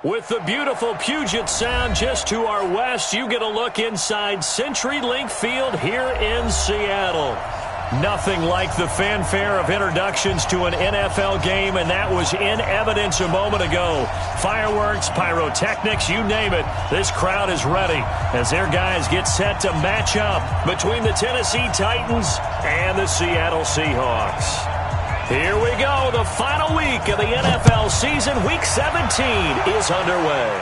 With the beautiful Puget Sound just to our west, you get a look inside CenturyLink Field here in Seattle. Nothing like the fanfare of introductions to an NFL game, and that was in evidence a moment ago. Fireworks, pyrotechnics, you name it. This crowd is ready as their guys get set to match up between the Tennessee Titans and the Seattle Seahawks. Here we go. The final week of the NFL season. Week 17 is underway.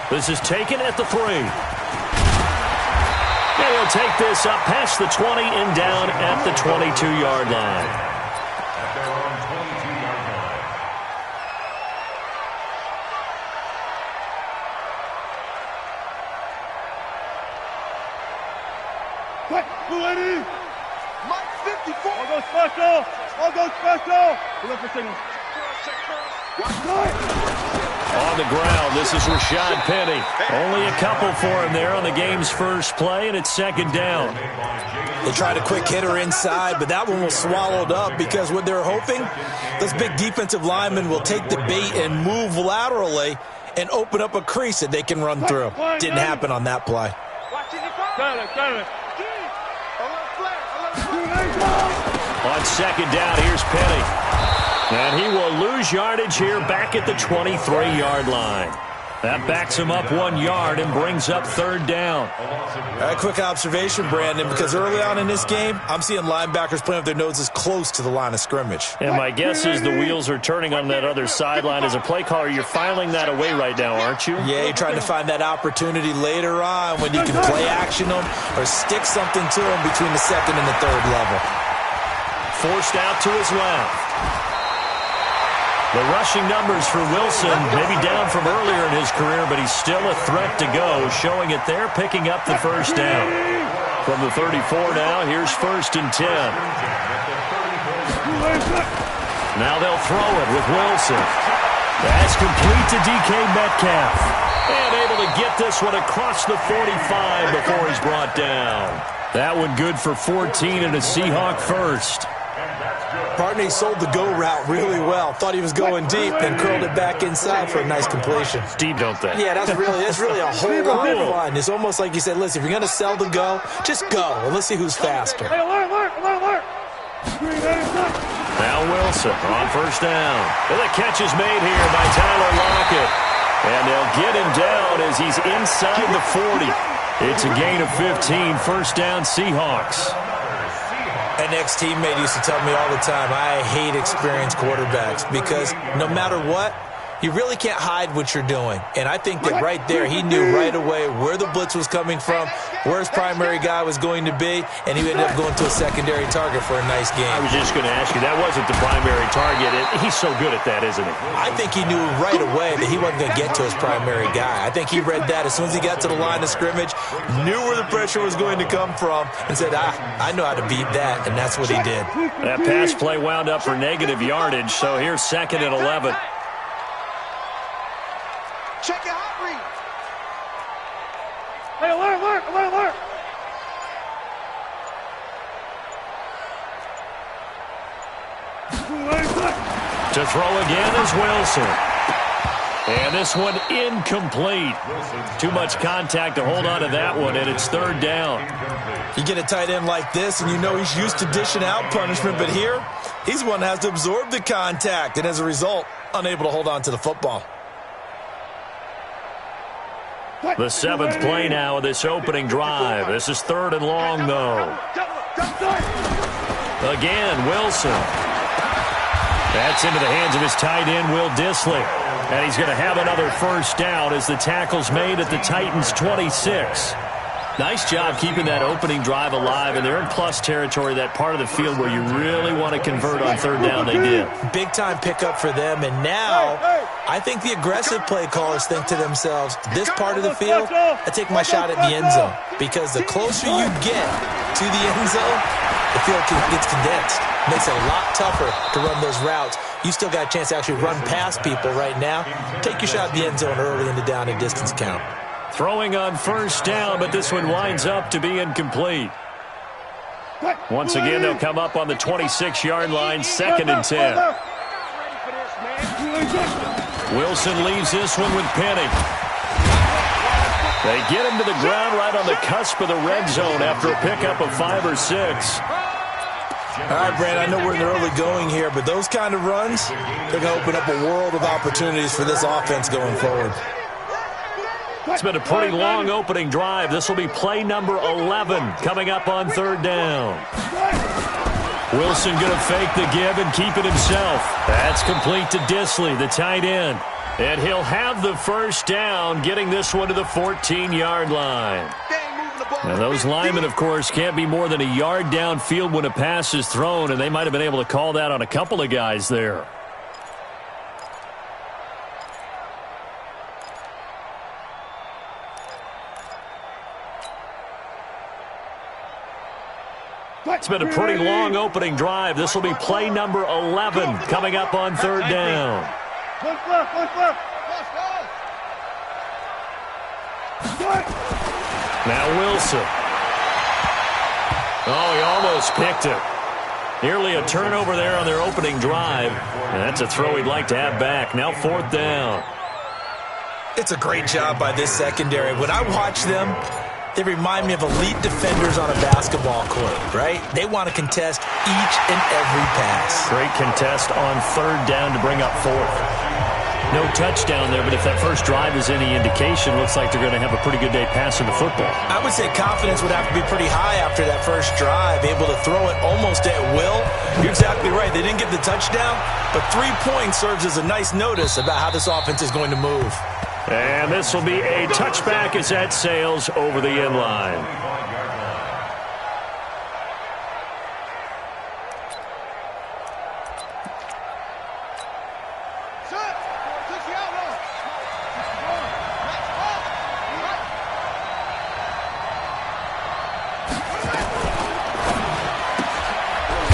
This is taken at the 3. And he'll take this up past the 20 and down at the 22-yard line. I'll go special! I'll go special! Look for signal. On the ground, this is Rashad Penny. Only a couple for him there on the game's first play, and it's second down. They tried a quick hitter inside, but that one was swallowed up because what they're hoping, those big defensive linemen will take the bait and move laterally and open up a crease that they can run through. Didn't happen on that play. On second down, here's Penny. And he will lose yardage here back at the 23-yard line. That backs him up 1 yard and brings up third down. A quick observation, Brandon, because early on in this game, I'm seeing linebackers playing with their noses close to the line of scrimmage. And my guess is the wheels are turning on that other sideline. As a play caller, you're filing that away right now, aren't you? Yeah, you're trying to find that opportunity later on when you can play action them or stick something to them between the second and the third level. Forced out to his left. The rushing numbers for Wilson, maybe down from earlier in his career, but he's still a threat to go, showing it there, picking up the first down. From the 34 now, here's first and 10. Now they'll throw it with Wilson. That's complete to DK Metcalf. And able to get this one across the 45 before he's brought down. That one good for 14 and a Seahawk first. Partney sold the go route really well. Thought he was going deep and curled it back inside for a nice completion. Deep, don't they? Yeah, that's really a whole lot of fun. It's almost like you said, listen, if you're going to sell the go, just go, and let's see who's faster. Now Wilson on first down. And the catch is made here by Tyler Lockett. And they'll get him down as he's inside the 40. It's a gain of 15, first down Seahawks. An ex-teammate used to tell me all the time, I hate experienced quarterbacks because no matter what, you really can't hide what you're doing. And I think that right there, he knew right away where the blitz was coming from, where his primary guy was going to be, and he ended up going to a secondary target for a nice game. I was just going to ask you, that wasn't the primary target. He's so good at that, isn't he? I think he knew right away that he wasn't going to get to his primary guy. I think he read that as soon as he got to the line of scrimmage, knew where the pressure was going to come from, and said, I know how to beat that, and that's what he did. That pass play wound up for negative yardage, so here's second and 11. Check your hot read. Hey, alert. To throw again is Wilson. And this one incomplete. Too much contact to hold on to that one, and it's third down. You get a tight end like this, and you know he's used to dishing out punishment, but here, he's one that has to absorb the contact, and as a result, unable to hold on to the football. The seventh play now of this opening drive. This is third and long, though. Again, Wilson. That's into the hands of his tight end, Will Dissly. And he's going to have another first down as the tackle's made at the Titans' 26. Nice job keeping that opening drive alive, and they're in plus territory, that part of the field where you really want to convert on third down. They did. Big-time pickup for them, and now I think the aggressive play callers think to themselves, this part of the field, I take my shot at the end zone, because the closer you get to the end zone, the field gets condensed. Makes it a lot tougher to run those routes. You still got a chance to actually run past people right now. Take your shot at the end zone early in the down and distance count. Throwing on first down, but this one winds up to be incomplete. Once again, they'll come up on the 26-yard line, second and 10. Wilson leaves this one with Penny. They get him to the ground right on the cusp of the red zone after a pickup of 5 or 6. All right, Brand, I know we're in the early going here, but those kind of runs, they're going to open up a world of opportunities for this offense going forward. It's been a pretty long opening drive. This will be play number 11 coming up on 3rd down. Wilson going to fake the give and keep it himself. That's complete to Dissly, the tight end. And he'll have the first down, getting this one to the 14-yard line. Now, those linemen, of course, can't be more than a yard downfield when a pass is thrown, and they might have been able to call that on a couple of guys there. It's been a pretty long opening drive. This will be play number 11 coming up on 3rd down. Now Wilson. Oh, he almost picked it. Nearly a turnover there on their opening drive. And that's a throw he'd like to have back. Now 4th down. It's a great job by this secondary. When I watch them, they remind me of elite defenders on a basketball court, right? They want to contest each and every pass. Great contest on 3rd down to bring up 4th. No touchdown there, but if that first drive is any indication, looks like they're going to have a pretty good day passing the football. I would say confidence would have to be pretty high after that first drive, able to throw it almost at will. You're exactly right. They didn't get the touchdown, but 3 points serves as a nice notice about how this offense is going to move. And this will be a touchback as that sails over the end line.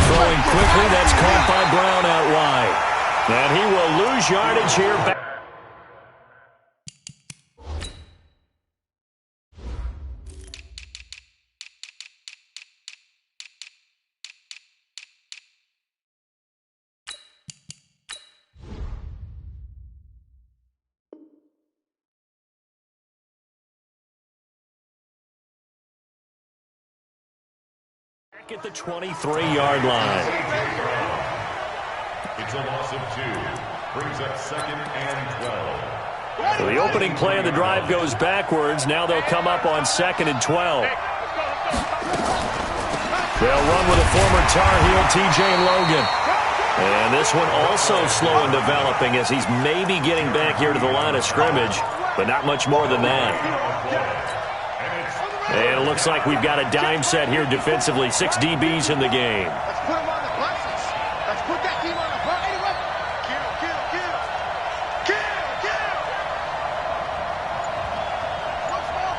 Throwing quickly, that's caught by Brown out wide. And he will lose yardage here back. At the 23-yard line. It's a loss of 2. Brings up 2nd and 12. So the opening play of the drive goes backwards. Now they'll come up on 2nd and 12. They'll run with a former Tar Heel, TJ Logan. And this one also slow in developing as he's maybe getting back here to the line of scrimmage, but not much more than that. And it looks like we've got a dime set here defensively. 6 DBs in the game. Let's put him on the boxes. Let's put that team on the front. Anyway. Kill. What's wrong?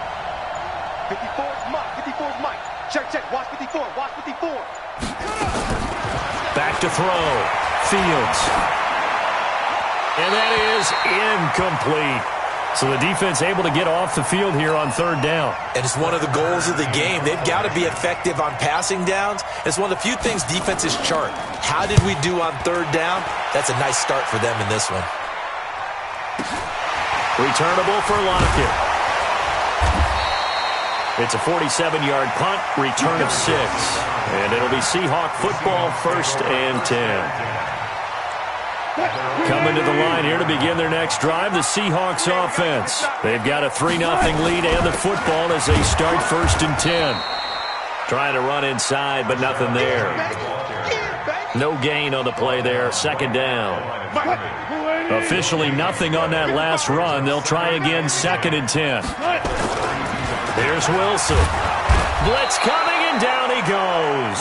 54's Mike. 54's Mike. Check. Watch 54. Back to throw. Fields. And that is incomplete. So the defense able to get off the field here on 3rd down. And it's one of the goals of the game. They've got to be effective on passing downs. It's one of the few things defenses chart. How did we do on 3rd down? That's a nice start for them in this one. Returnable for Lockett. It's a 47-yard punt, return of 6. And it'll be Seahawk football, 1st and 10. Coming to the line here to begin their next drive, the Seahawks offense. They've got a 3-0 lead and the football as they start 1st and 10. Trying to run inside, but nothing there. No gain on the play there, 2nd down. Officially nothing on that last run. They'll try again, 2nd and 10. Here's Wilson. Blitz coming, and down he goes.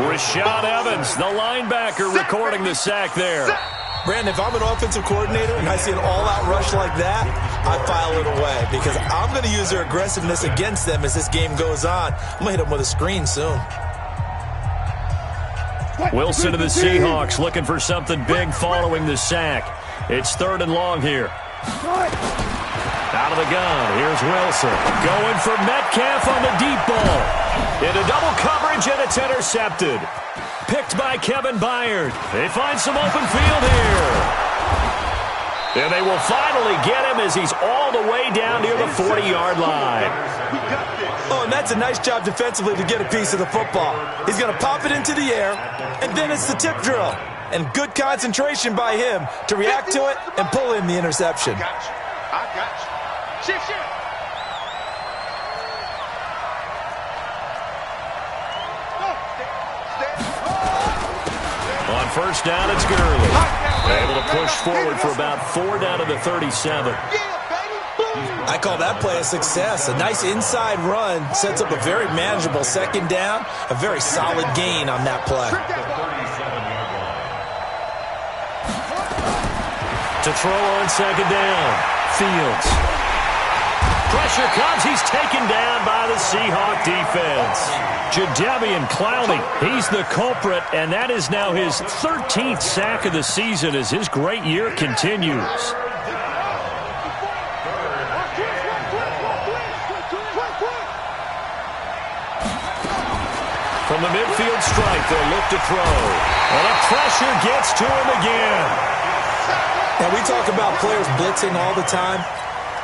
Rashad Evans, the linebacker, recording the sack there. Brandon, if I'm an offensive coordinator and I see an all-out rush like that, I file it away because I'm going to use their aggressiveness against them as this game goes on. I'm going to hit them with a screen soon. Wilson to the Seahawks looking for something big following the sack. It's 3rd and long here. Out of the gun, here's Wilson. Going for Metcalf on the deep ball. Into double coverage, and it's intercepted. Picked by Kevin Byard. They find some open field here. And they will finally get him as he's all the way down near the 40-yard line. Oh, and that's a nice job defensively to get a piece of the football. He's going to pop it into the air, and then it's the tip drill. And good concentration by him to react to it and pull in the interception. I got you. Shift. On first down, it's Gurley. Able to push forward for about 4 down to the 37. I call that play a success. A nice inside run sets up a very manageable second down, a very solid gain on that play. To throw on second down, Fields. Pressure comes. He's taken down by the Seahawk defense. Jadeveon Clowney, he's the culprit, and that is now his 13th sack of the season as his great year continues. From the midfield stripe, they'll look to throw. And the pressure gets to him again. Now, we talk about players blitzing all the time.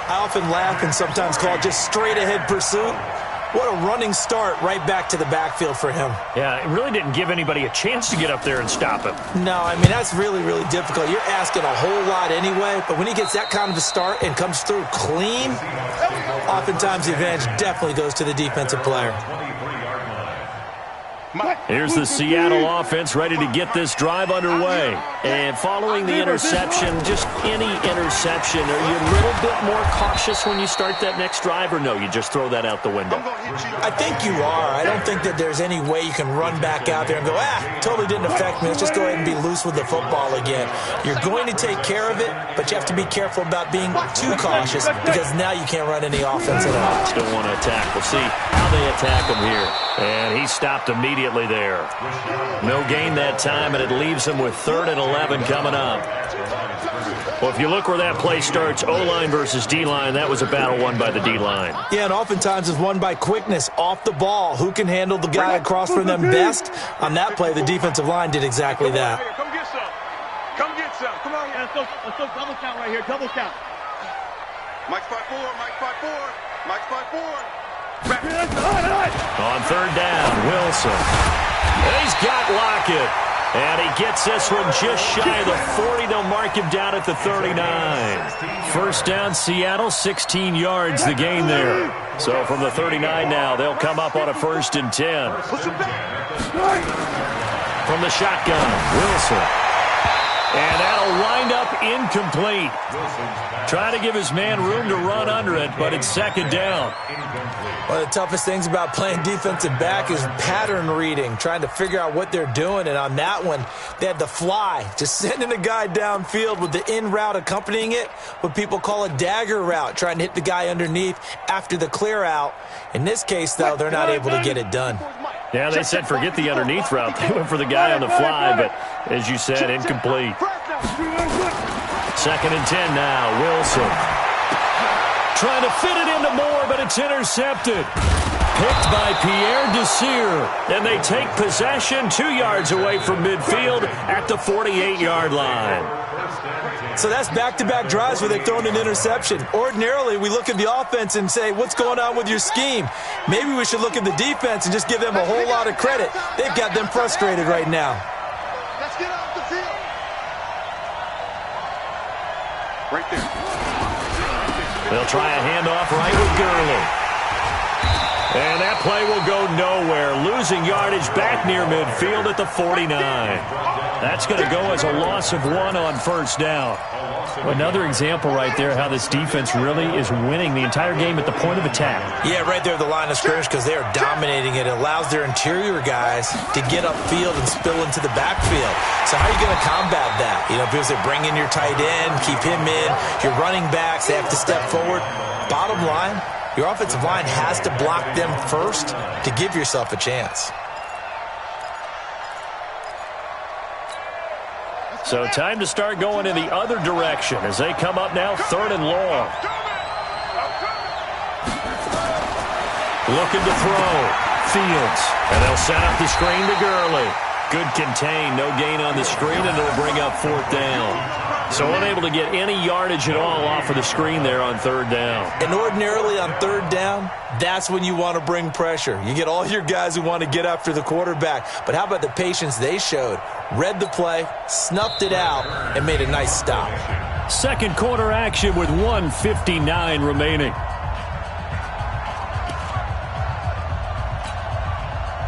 I often laugh and sometimes call it just straight-ahead pursuit. What a running start right back to the backfield for him. Yeah, it really didn't give anybody a chance to get up there and stop him. No, I mean, that's really, really difficult. You're asking a whole lot anyway, but when he gets that kind of a start and comes through clean, oftentimes the advantage definitely goes to the defensive player. Here's the Seattle offense ready to get this drive underway. And following the interception, just any interception, are you a little bit more cautious when you start that next drive, or no, you just throw that out the window? I think you are. I don't think that there's any way you can run back out there and go, totally didn't affect me. Let's just go ahead and be loose with the football again. You're going to take care of it, but you have to be careful about being too cautious because now you can't run any offense at all. Still want to attack. We'll see how they attack him here. And he stopped immediately there. No gain that time, and it leaves him with 3rd and 11 coming up. Well, if you look where that play starts, O-line versus D-line, that was a battle won by the D-line. Yeah, and oftentimes it's won by quickness off the ball. Who can handle the guy across from them best? On that play, the defensive line did exactly that. Come get some. Come get some. Come on. Let's go double count right here. Double count. Mike 5-4. Mike 5-4. Mike 5-4. On 3rd down, Wilson. He's got Lockett. And he gets this one just shy of the 40. They'll mark him down at the 39. First down, Seattle, 16 yards the gain there. So from the 39 now, they'll come up on a 1st and 10. From the shotgun, Wilson. And that'll wind up incomplete. Trying to give his man room to run under it, but it's 2nd down. One of the toughest things about playing defensive back is pattern reading, trying to figure out what they're doing. And on that one, they had the fly, just sending a guy downfield with the in route accompanying it, what people call a dagger route, trying to hit the guy underneath after the clear out. In this case, though, they're not able to get it done. Yeah, they said forget the underneath route. They went for the guy on the fly, but as you said, incomplete. 2nd and 10 now, Wilson. Trying to fit it into Moore, but it's intercepted. Picked by Pierre Desir. And they take possession 2 yards away from midfield at the 48-yard line. So that's back-to-back drives where they've thrown an interception. Ordinarily, we look at the offense and say, what's going on with your scheme? Maybe we should look at the defense and just give them a whole lot of credit. They've got them frustrated right now. Let's get off the field. Right there. They'll try a handoff right with Gurley. And that play will go nowhere. Losing yardage back near midfield at the 49. That's going to go as a loss of 1 on 1st down. Another example right there how this defense really is winning the entire game at the point of attack. Yeah, right there at the line of scrimmage because they are dominating it. It allows their interior guys to get upfield and spill into the backfield. So how are you going to combat that? You know, because they bring in your tight end, keep him in. Your running backs, they have to step forward. Bottom line, your offensive line has to block them first to give yourself a chance. So time to start going in the other direction as they come up now 3rd and long. Looking to throw. Fields. And they'll set up the screen to Gurley. Good contain. No gain on the screen, and it'll bring up 4th down. So unable to get any yardage at all off of the screen there on third down. And ordinarily on third down, that's when you want to bring pressure. You get all your guys who want to get after the quarterback. But how about the patience they showed? Read the play, snuffed it out, and made a nice stop. Second quarter action with 1:59 remaining.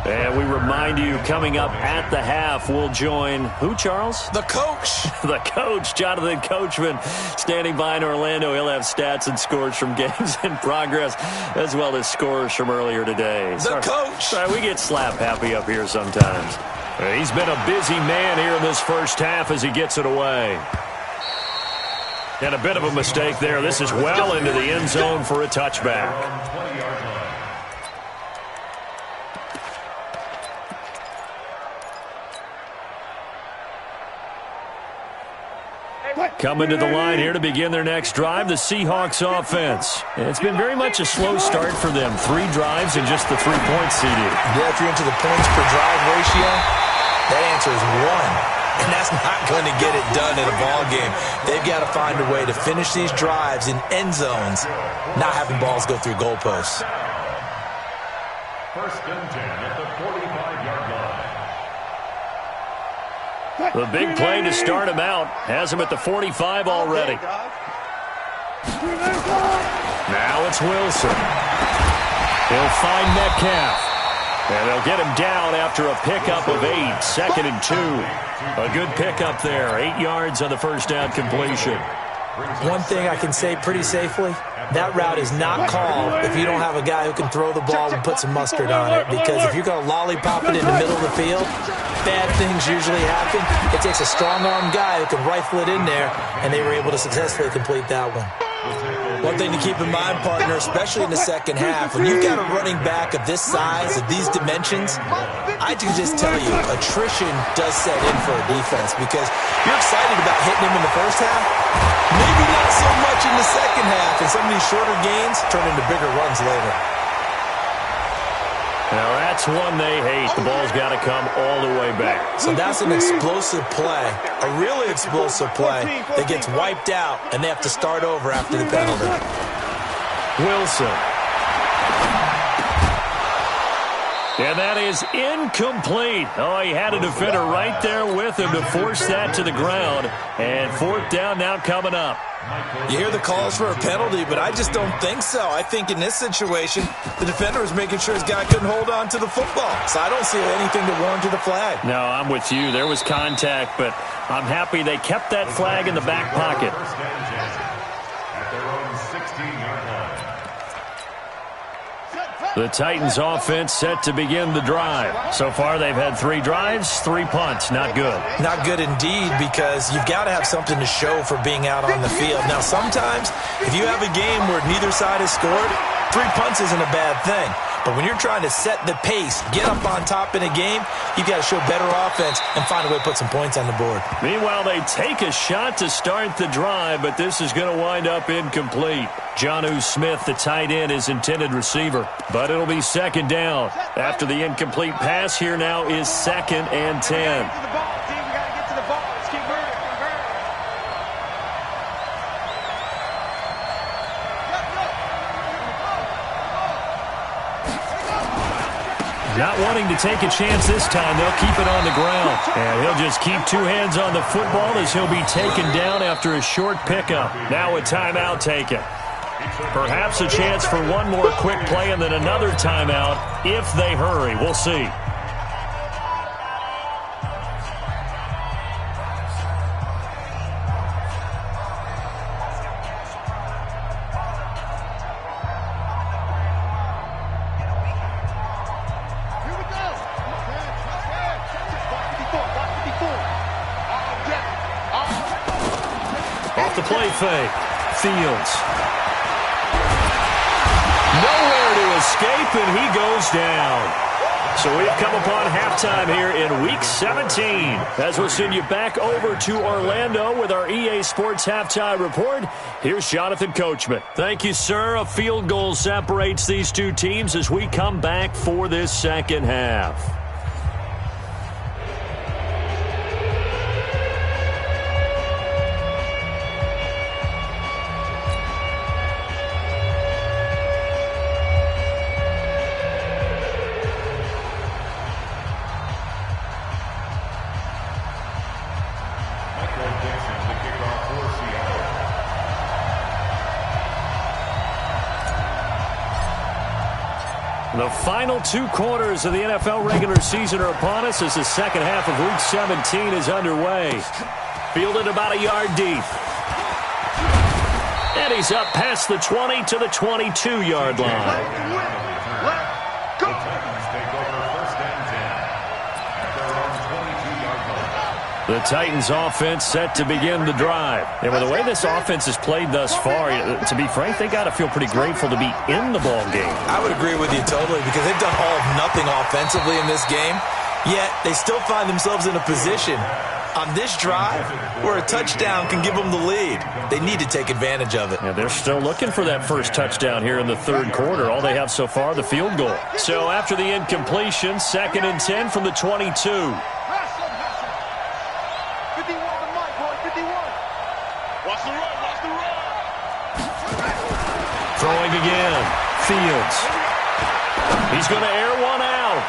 And we remind you, coming up at the half, we'll join who, Charles? The coach. The coach, Jonathan Coachman, standing by in Orlando. He'll have stats and scores from games in progress, as well as scores from earlier today. The coach. Sorry, we get slap happy up here sometimes. He's been a busy man here in this first half as he gets it away. And a bit of a mistake there. This is well into the end zone for a touchback. Coming to the line here to begin their next drive, the Seahawks offense. And it's been very much a slow start for them. 3 drives and just the 3 points seeded. Yeah, if you're into the points per drive ratio, that answer is 1. And that's not going to get it done in a ball game. They've got to find a way to finish these drives in end zones, not having balls go through goalposts. First and 10 at the 45-yard line. The big play to start him out. Has him at the 45 already. Now it's Wilson. He'll find Metcalf. And they'll get him down after a pickup of 8. 2nd and 2. A good pickup there. 8 yards on the first down completion. One thing I can say pretty safely, that route is not called if you don't have a guy who can throw the ball and put some mustard on it. Because if you're going to lollipop it in the middle of the field, bad things usually happen. It takes a strong-arm guy who can rifle it in there, and they were able to successfully complete that one. One thing to keep in mind, partner, especially in the second half, when you've got a running back of this size, of these dimensions, I can just tell you, attrition does set in for a defense because you're excited about hitting him in the first half, maybe not so much in the second half, and some of these shorter gains turn into bigger runs later. Now that's one they hate. The ball's got to come all the way back. So that's an explosive play, a really explosive play that gets wiped out, and they have to start over after the penalty. Wilson. And that is incomplete. Oh, he had a defender right there with him to force that to the ground. And 4th down now coming up. You hear the calls for a penalty, but I just don't think so. I think in this situation, the defender was making sure his guy couldn't hold on to the football. So I don't see anything to warrant the flag. No, I'm with you. There was contact, but I'm happy they kept that flag in the back pocket. At their own 16-yard line. The Titans offense set to begin the drive. So far they've had 3 drives, 3 punts. Not good. Not good indeed, because you've got to have something to show for being out on the field. Now sometimes if you have a game where neither side has scored, 3 punts isn't a bad thing. But when you're trying to set the pace, get up on top in a game, you've got to show better offense and find a way to put some points on the board. Meanwhile, they take a shot to start the drive, but this is going to wind up incomplete. Jonnu Smith, the tight end, is intended receiver. But it'll be 2nd down. After the incomplete pass, here now is 2nd and 10. Not wanting to take a chance this time, they'll keep it on the ground. And he'll just keep 2 hands on the football as he'll be taken down after a short pickup. Now a timeout taken. Perhaps a chance for one more quick play and then another timeout if they hurry. We'll see. Off the play fake. Fields. Nowhere to escape, and he goes down. So we've come upon halftime here in Week 17. As we'll send you back over to Orlando with our EA Sports Halftime Report, here's Jonathan Coachman. Thank you, sir. A field goal separates these 2 teams as we come back for this second half. The final 2 quarters of the NFL regular season are upon us as the second half of Week 17 is underway. Fielded about a yard deep. And he's up past the 20 to the 22-yard line. The Titans offense set to begin the drive. And with the way this offense has played thus far, to be frank, they got to feel pretty grateful to be in the ball game. I would agree with you totally because they've done all of nothing offensively in this game, yet they still find themselves in a position on this drive where a touchdown can give them the lead. They need to take advantage of it. Yeah, they're still looking for that first touchdown here in the third quarter. All they have so far, the field goal. So after the incompletion, 2nd and 10 from the 22. Throwing again. Fields. He's going to air one out.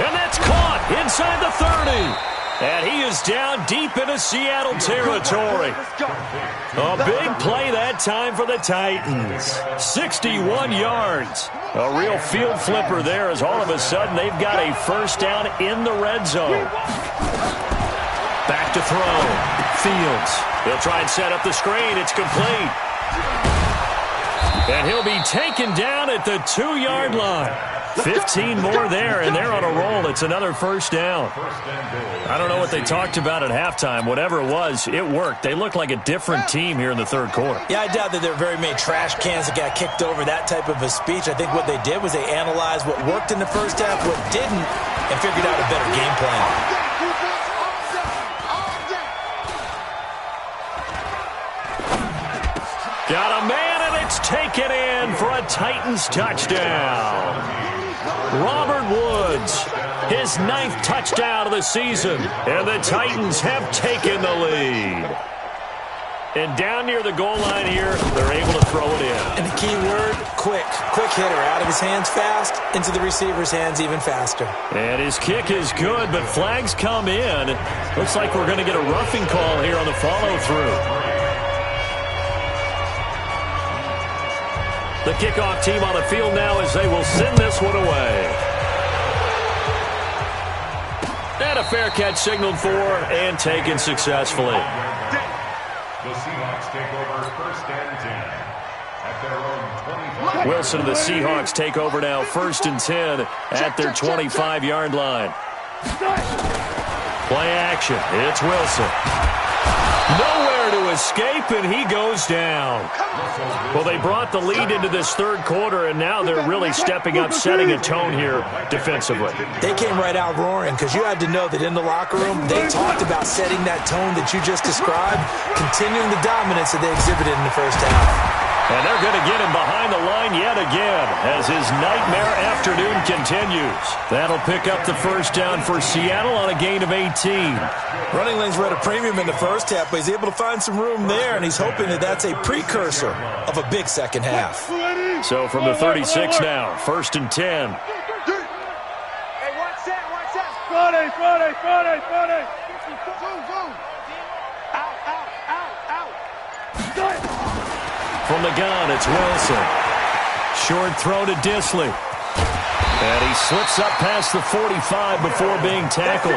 And that's caught inside the 30. And he is down deep into Seattle territory. A big play that time for the Titans. 61 yards. A real field flipper there as all of a sudden they've got a first down in the red zone. Back to throw. Fields. He'll try and set up the screen. It's complete. And he'll be taken down at the 2-yard line. 15 more there, and they're on a roll. It's another first down. I don't know what they talked about at halftime. Whatever it was, it worked. They look like a different team here in the third quarter. Yeah, I doubt that there are very many trash cans that got kicked over, that type of a speech. I think what they did was they analyzed what worked in the first half, what didn't, and figured out a better game plan. Got a man, and it's taken in for a Titans touchdown. Robert Woods, his 9th touchdown of the season, and the Titans have taken the lead. And down near the goal line here, they're able to throw it in. And the key word, quick. Quick hitter, out of his hands fast, into the receiver's hands even faster. And his kick is good, but flags come in. Looks like we're going to get a roughing call here on the follow-through. The kickoff team on the field now as they will send this one away. And a fair catch signaled for and taken successfully. The Seahawks take over 1st and 10 at their own 25. Wilson and the Seahawks take over now 1st and 10 at their 25-yard line. Play action. It's Wilson. Nowhere to escape, and he goes down. Well, they brought the lead into this third quarter, and now they're really stepping up, setting a tone here defensively. They came right out roaring because you had to know that in the locker room, they talked about setting that tone that you just described, continuing the dominance that they exhibited in the first half. And they're going to get him behind the line yet again as his nightmare afternoon continues. That'll pick up the first down for Seattle on a gain of 18. Running lanes were at a premium in the first half, but he's able to find some room there, and he's hoping that that's a precursor of a big second half. So from the 36 now, 1st and 10. Hey, watch that, watch that. Friday. Out. From the gun, it's Wilson. Short throw to Disley. And he slips up past the 45 before being tackled.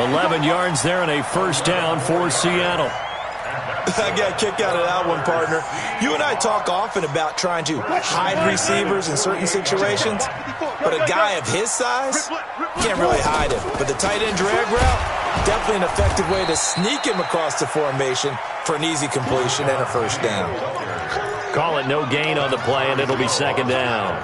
11 yards there and a first down for Seattle. I got a kick out of that one, partner. You and I talk often about trying to hide receivers in certain situations, but a guy of his size can't really hide him. But the tight end drag route, definitely an effective way to sneak him across the formation for an easy completion and a first down. Call it no gain on the play, and it'll be 2nd down.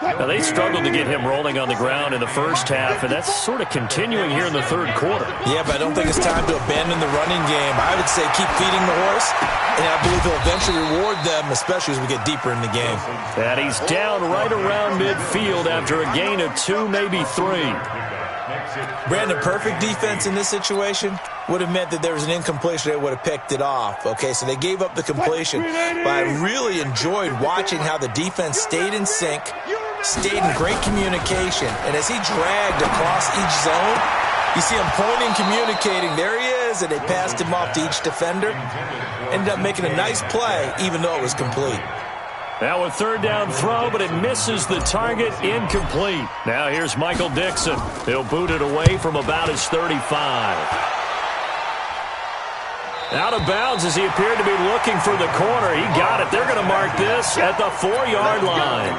Now, they struggled to get him rolling on the ground in the first half, and that's sort of continuing here in the third quarter. Yeah, but I don't think it's time to abandon the running game. I would say keep feeding the horse, and I believe he'll eventually reward them, especially as we get deeper in the game. And he's down right around midfield after a gain of 2, maybe 3. Brandon, perfect defense in this situation would have meant that there was an incompletion. They would have picked it off. Okay, so they gave up the completion. But I really enjoyed watching how the defense stayed in sync, stayed in great communication. And as he dragged across each zone, you see him pointing, communicating. There he is, and they passed him off to each defender. Ended up making a nice play, even though it was complete. Now a third down throw, but it misses the target, incomplete. Now here's Michael Dixon. He'll boot it away from about his 35. Out of bounds as he appeared to be looking for the corner. He got it. They're going to mark this at the 4-yard line.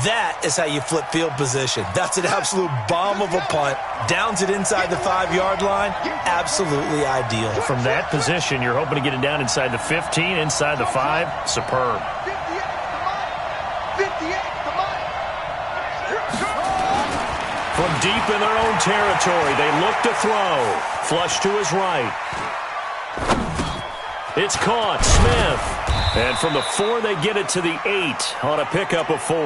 That is how you flip field position. That's an absolute bomb of a punt. Downs it inside the 5-yard line. Absolutely ideal. From that position, you're hoping to get it down inside the 15, inside the 5. Superb. From deep in their own territory, they look to throw. Flush to his right. It's caught. Smith. And from the 4, they get it to the 8 on a pickup of 4.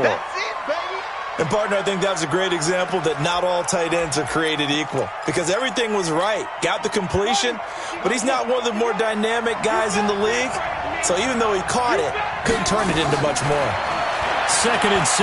And, partner, I think that was a great example that not all tight ends are created equal. Because everything was right. Got the completion, but he's not one of the more dynamic guys in the league. So even though he caught it, couldn't turn it into much more. 2nd and 6.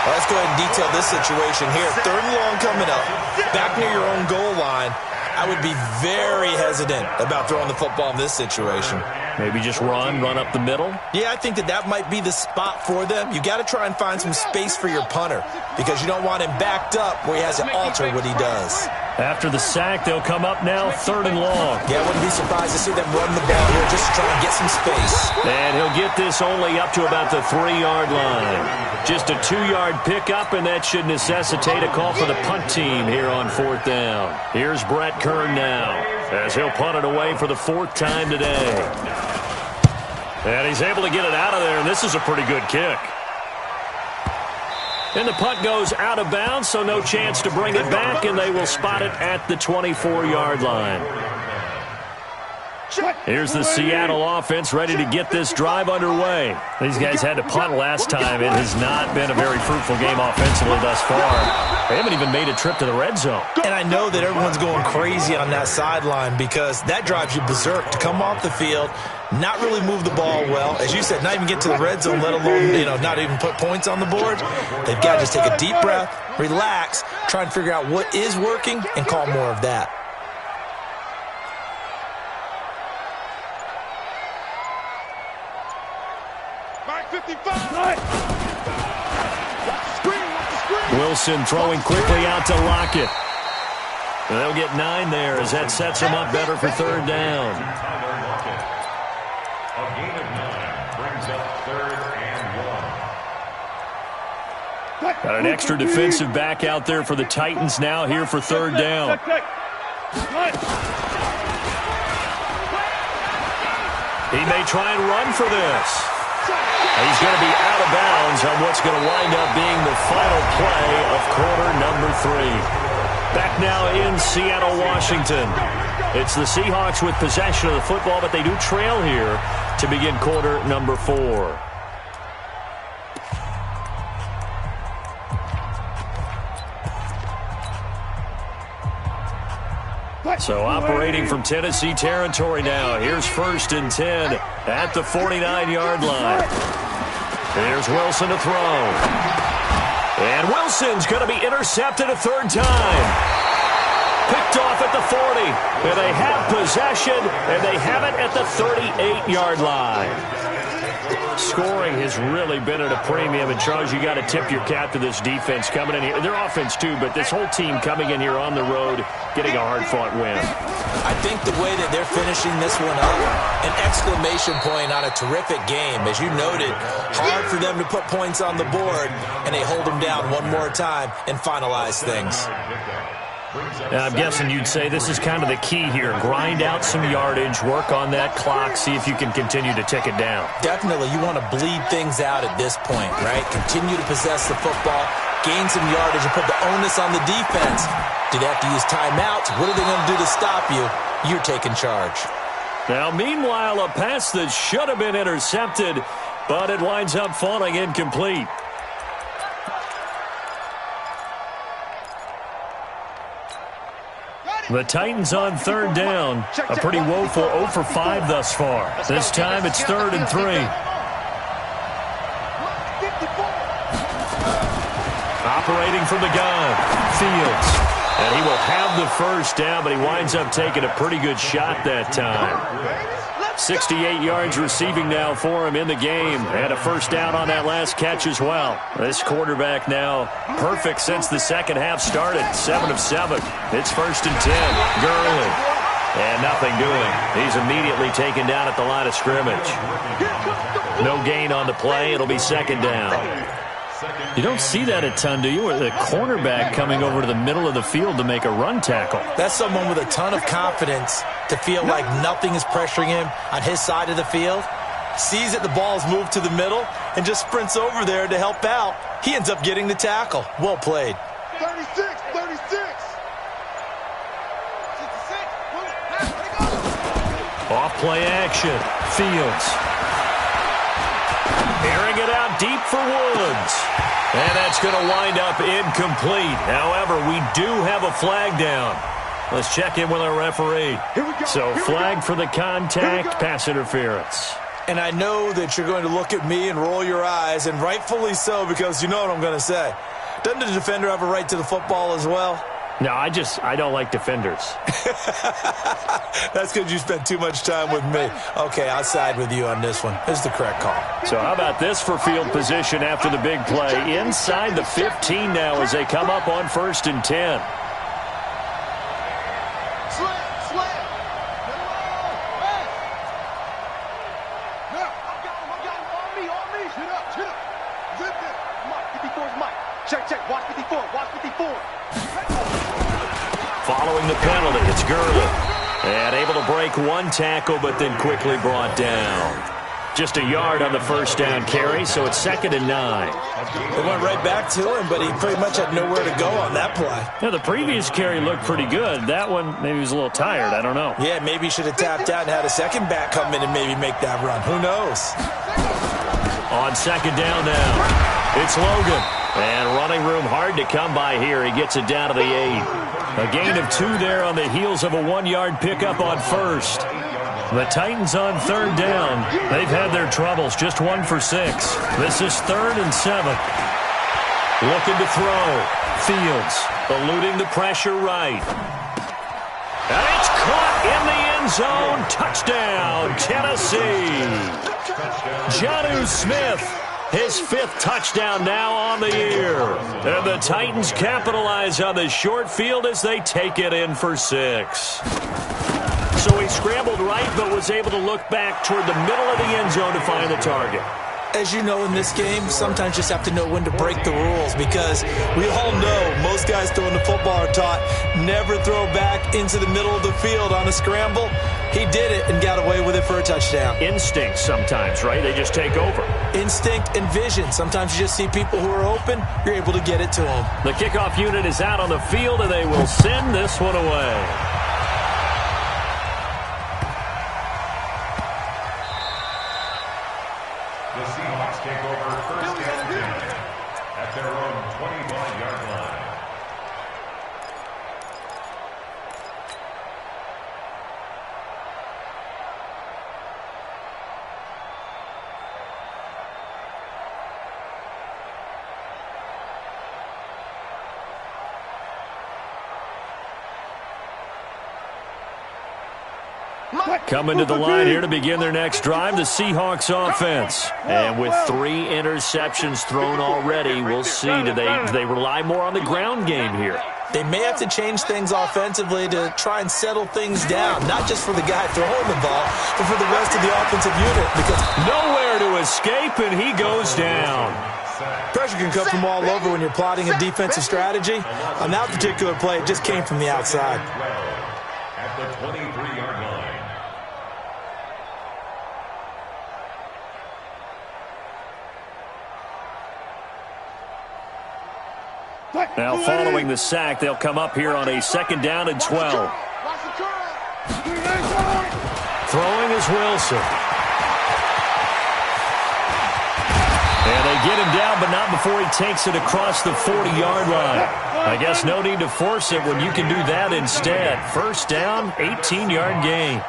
Well, let's go ahead and detail this situation here. 3rd and long coming up. Back near your own goal line. I would be very hesitant about throwing the football in this situation. Maybe just run up the middle? Yeah, I think that might be the spot for them. You got to try and find some space for your punter because you don't want him backed up where he has to alter what he does. After the sack, they'll come up now 3rd and long. Yeah, I wouldn't be surprised to see them run the ball here just to try and get some space. And he'll get this only up to about the 3-yard line. Just a 2-yard pickup, and that should necessitate a call for the punt team here on 4th down. Here's Brett Kern now as he'll punt it away for the 4th time today. And he's able to get it out of there, and this is a pretty good kick. And the punt goes out of bounds, so no chance to bring it back, and they will spot it at the 24-yard line. Here's the Seattle offense ready to get this drive underway. These guys had to punt last time. It has not been a very fruitful game offensively thus far. They haven't even made a trip to the red zone. And I know that everyone's going crazy on that sideline because that drives you berserk to come off the field, not really move the ball well. As you said, not even get to the red zone, let alone, not even put points on the board. They've got to just take a deep breath, relax, try and figure out what is working, and call more of that. Wilson throwing quickly out to Lockett. They'll get 9 there as that sets them up better for 3rd down. A gain of 9 brings up 3rd and 1. Got an extra defensive back out there for the Titans now here for 3rd down. He may try and run for this. He's going to be out of bounds on what's going to wind up being the final play of quarter number 3. Back now in Seattle, Washington. It's the Seahawks with possession of the football, but they do trail here to begin quarter number 4. So operating from Tennessee territory now. Here's 1st and 10 at the 49-yard line. Here's Wilson to throw. And Wilson's going to be intercepted a 3rd time. Picked off at the 40. And they have possession, and they have it at the 38-yard line. Scoring has really been at a premium, and Charles, you got to tip your cap to this defense coming in here. Their offense too, but this whole team coming in here on the road, getting a hard-fought win. I think the way that they're finishing this one up, an exclamation point on a terrific game. As you noted, hard for them to put points on the board, and they hold them down one more time and finalize things. I'm guessing you'd say this is kind of the key here. Grind out some yardage, work on that clock, see if you can continue to tick it down. Definitely. You want to bleed things out at this point, right? Continue to possess the football, gain some yardage, and put the onus on the defense. Do they have to use timeouts? What are they going to do to stop you? You're taking charge. Now, meanwhile, a pass that should have been intercepted, but it winds up falling incomplete. The Titans on 3rd down. A pretty woeful 0 for 5 thus far. This time it's 3rd and 3. Operating from the gun, Fields. And he will have the 1st down, but he winds up taking a pretty good shot that time. 68 yards receiving now for him in the game. And a first down on that last catch as well. This quarterback now perfect since the second half started. 7 of 7. It's 1st and 10. Gurley. And nothing doing. He's immediately taken down at the line of scrimmage. No gain on the play. It'll be 2nd down. You don't see that a ton, do you? Or the cornerback coming over to the middle of the field to make a run tackle. That's someone with a ton of confidence to feel like nothing is pressuring him on his side of the field. Sees that the ball's moved to the middle and just sprints over there to help out. He ends up getting the tackle. Well played. 36, 36. Off play action. Fields. Airing it out deep for Woods. And that's going to wind up incomplete. However, we do have a flag down. Let's check in with our referee. So, flag for the contact, pass interference. And I know that you're going to look at me and roll your eyes, and rightfully so, because you know what I'm going to say. Doesn't the defender have a right to the football as well? No, I don't like defenders. That's because you spent too much time with me. Okay, I'll side with you on this one. This is the correct call. So how about this for field position after the big play? Inside the 15 now as they come up on 1st and 10. Check. Watch 54. Watch 54. Following the penalty, it's Gurley. And able to break one tackle, but then quickly brought down. Just a yard on the first down carry, so it's 2nd and 9. They went right back to him, but he pretty much had nowhere to go on that play. Yeah, the previous carry looked pretty good. That one, maybe he was a little tired. I don't know. Yeah, maybe he should have tapped out and had a second back come in and maybe make that run. Who knows? On 2nd down now, it's Logan. And running room hard to come by here. He gets it down to the 8. A gain of 2 there on the heels of a 1-yard pickup on 1st. The Titans on 3rd down. They've had their troubles. Just 1 for 6. This is 3rd and 7. Looking to throw. Fields eluding the pressure right. And it's caught in the end zone. Touchdown, Tennessee. Jonnu Smith. His 5th touchdown now on the year. And the Titans capitalize on the short field as they take it in for 6. So he scrambled right, but was able to look back toward the middle of the end zone to find the target. As you know in this game, sometimes you just have to know when to break the rules because we all know most guys throwing the football are taught never throw back into the middle of the field on a scramble. He did it and got away with it for a touchdown. Instinct sometimes, right? They just take over. Instinct and vision. Sometimes you just see people who are open, you're able to get it to them. The kickoff unit is out on the field, and they will send this one away. The Seahawks take over 1st and 10 at their own 25-yard line. Coming to the line here to begin their next drive, the Seahawks offense. And with 3 interceptions thrown already, we'll see. Do they rely more on the ground game here? They may have to change things offensively to try and settle things down, not just for the guy throwing the ball, but for the rest of the offensive unit. Because nowhere to escape, and he goes down. Pressure can come from all over when you're plotting a defensive strategy. On that particular play, it just came from the outside. At the 23-yard line. Now following the sack, they'll come up here on a 2nd down and 12. Throwing is Wilson. And they get him down, but not before he takes it across the 40-yard line. I guess no need to force it when you can do that instead. 1st down, 18-yard gain.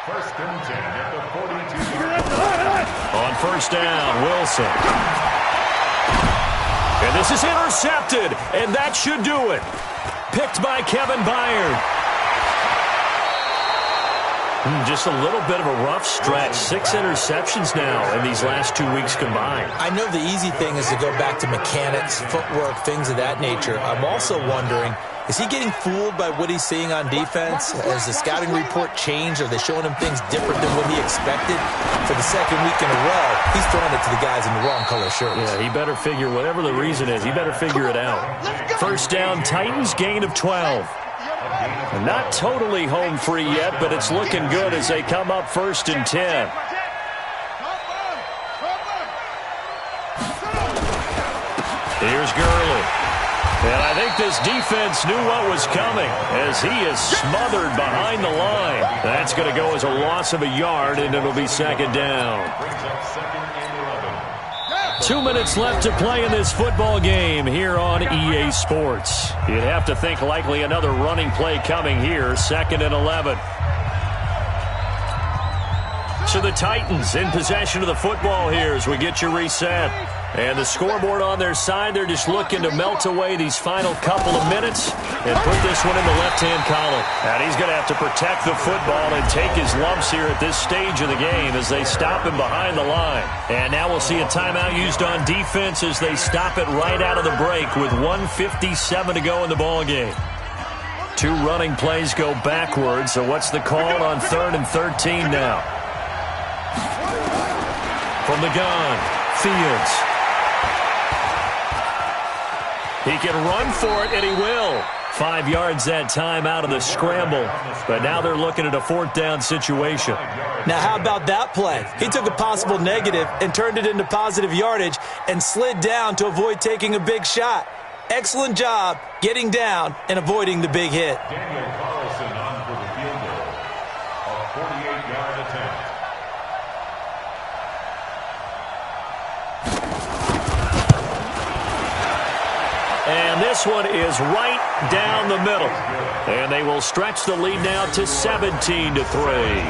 1st and 10 at the 42-yard line. On 1st down, Wilson. And this is intercepted, and that should do it. Picked by Kevin Byard. Just a little bit of a rough stretch. 6 interceptions now in these last 2 weeks combined. I know the easy thing is to go back to mechanics, footwork, things of that nature. I'm also wondering, is he getting fooled by what he's seeing on defense? Has the scouting report changed? Are they showing him things different than what he expected? For the second week in a row, he's throwing it to the guys in the wrong color shirts. Yeah, he better figure, whatever the reason is, he better figure it out. First down, Titans, gain of 12. Not totally home free yet, but it's looking good as they come up 1st and 10. Here's Gurley. And I think this defense knew what was coming as he is smothered behind the line. That's going to go as a loss of a yard, and it'll be 2nd down. 2 minutes left to play in this football game here on EA Sports. You'd have to think likely another running play coming here, 2nd and 11. So the Titans in possession of the football here as we get you reset. And the scoreboard on their side, they're just looking to melt away these final couple of minutes and put this one in the left-hand column. And he's going to have to protect the football and take his lumps here at this stage of the game as they stop him behind the line. And now we'll see a timeout used on defense as they stop it right out of the break with 1:57 to go in the ballgame. 2 running plays go backwards, so what's the call on 3rd and 13 now? From the gun, Fields. He can run for it, and he will. 5 yards that time out of the scramble. But now they're looking at a 4th down situation. Now, how about that play? He took a possible negative and turned it into positive yardage and slid down to avoid taking a big shot. Excellent job getting down and avoiding the big hit. Daniel Carlson on for the field goal. A 48-yard attempt. And this one is right down the middle. And they will stretch the lead now to 17-3.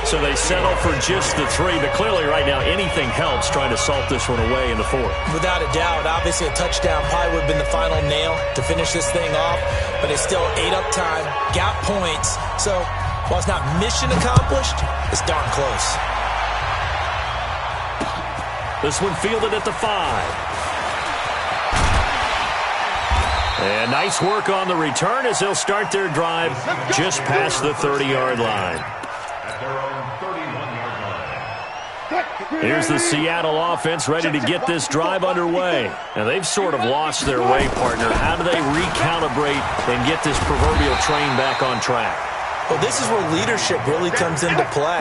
So they settle for just the 3. But clearly right now anything helps trying to salt this one away in the 4th. Without a doubt, obviously a touchdown probably would have been the final nail to finish this thing off. But it's still ate up time, got points. So while it's not mission accomplished, it's darn close. This one fielded at the 5. And nice work on the return as they'll start their drive just past the 30-yard line. At their own 31-yard line. Here's the Seattle offense ready to get this drive underway. Now, they've sort of lost their way, partner. How do they recalibrate and get this proverbial train back on track? Well, this is where leadership really comes into play.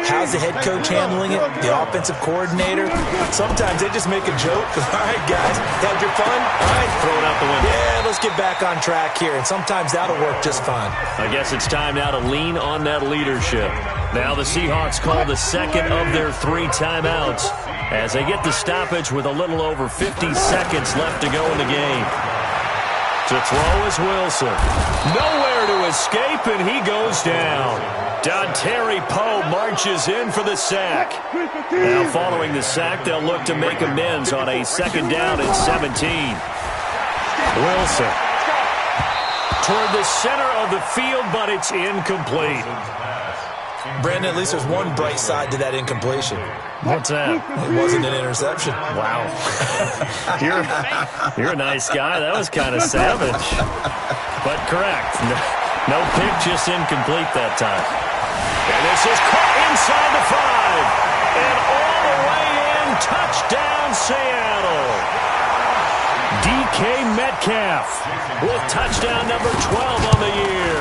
How's the head coach handling it? The offensive coordinator? Sometimes they just make a joke. All right, guys, had your fun? All right, throw it out the window. Yeah, let's get back on track here. And sometimes that'll work just fine. I guess it's time now to lean on that leadership. Now the Seahawks call the 2nd of their 3 timeouts as they get the stoppage with a little over 50 seconds left to go in the game. To throw is Wilson. Nowhere to escape, and he goes down. Dontari Poe marches in for the sack. Now following the sack, they'll look to make amends on a 2nd down and 17. Wilson toward the center of the field, but it's incomplete. Brandon, at least there's one bright side to that incompletion. What's that? It wasn't an interception. Wow. You're a nice guy. That was kind of savage. But correct. No pick, just incomplete that time. And this is caught inside the 5. And all the way in, touchdown Seattle. DK Metcalf with touchdown number 12 on the year,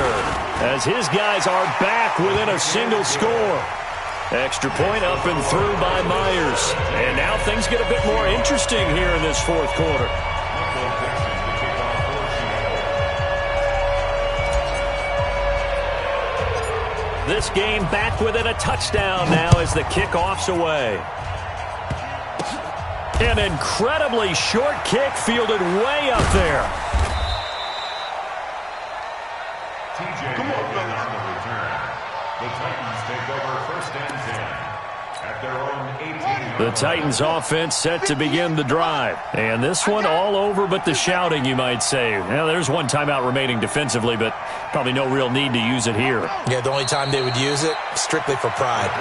as his guys are back within a single score. Extra point up and through by Myers. And now things get a bit more interesting here in this 4th quarter. This game back within a touchdown now as the kickoff's away. An incredibly short kick fielded way up there. TJ on the return. The Titans take over 1st and 10 at at their own 18. The Titans offense set to begin the drive. And this one all over but the shouting, you might say. Well, there's one timeout remaining defensively, but probably no real need to use it here. Yeah, the only time they would use it, strictly for pride.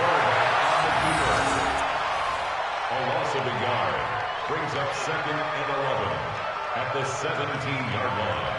A loss of a yard brings up 2nd and 11 at the 17-yard line.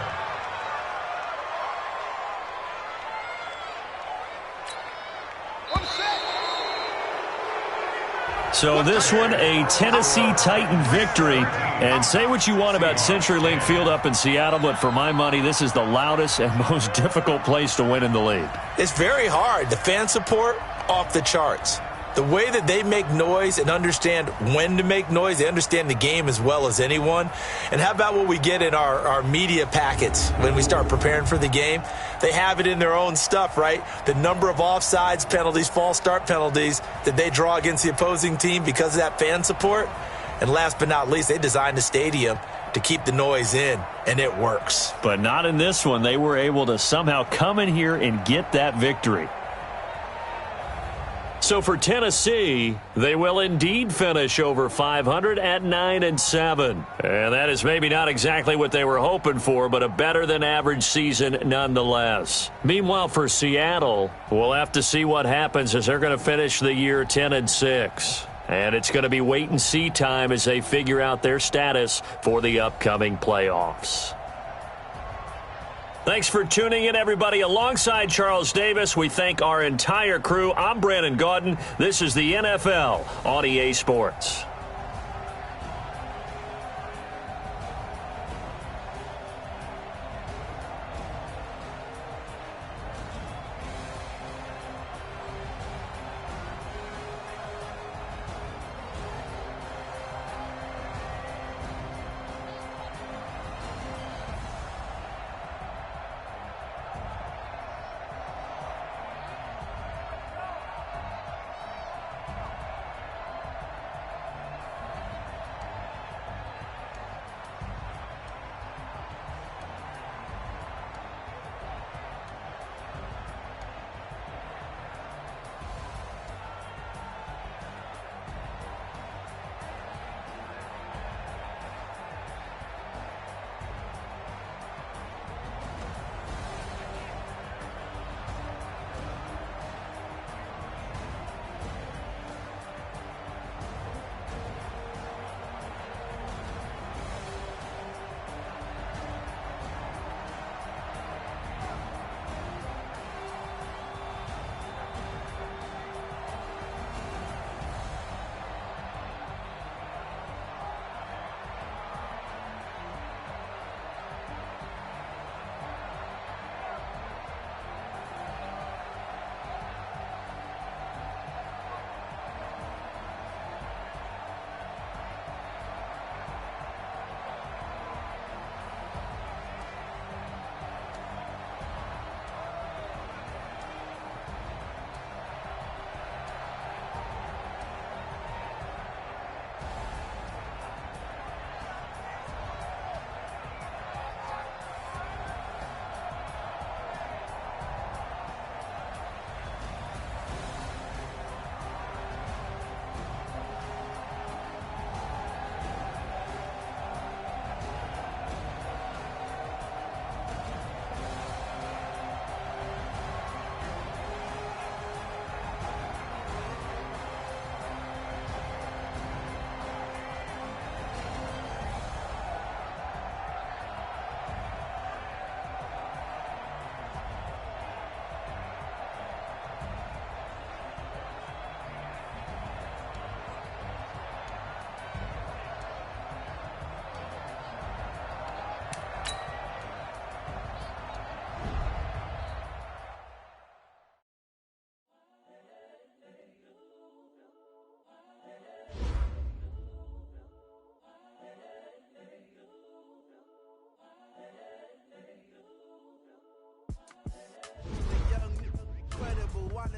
So this one, a Tennessee Titan victory. And say what you want about CenturyLink Field up in Seattle, but for my money, this is the loudest and most difficult place to win in the league. It's very hard. The fan support, off the charts. The way that they make noise and understand when to make noise, they understand the game as well as anyone. And how about what we get in our media packets when we start preparing for the game? They have it in their own stuff, right? The number of offsides penalties, false start penalties that they draw against the opposing team because of that fan support. And last but not least, they designed the stadium to keep the noise in, and it works. But not in this one. They were able to somehow come in here and get that victory. So for Tennessee, they will indeed finish over 500 at 9-7. And that is maybe not exactly what they were hoping for, but a better than average season nonetheless. Meanwhile, for Seattle, we'll have to see what happens as they're going to finish the year 10-6. And it's going to be wait and see time as they figure out their status for the upcoming playoffs. Thanks for tuning in, everybody. Alongside Charles Davis, we thank our entire crew. I'm Brandon Gaudin. This is the NFL on EA Sports.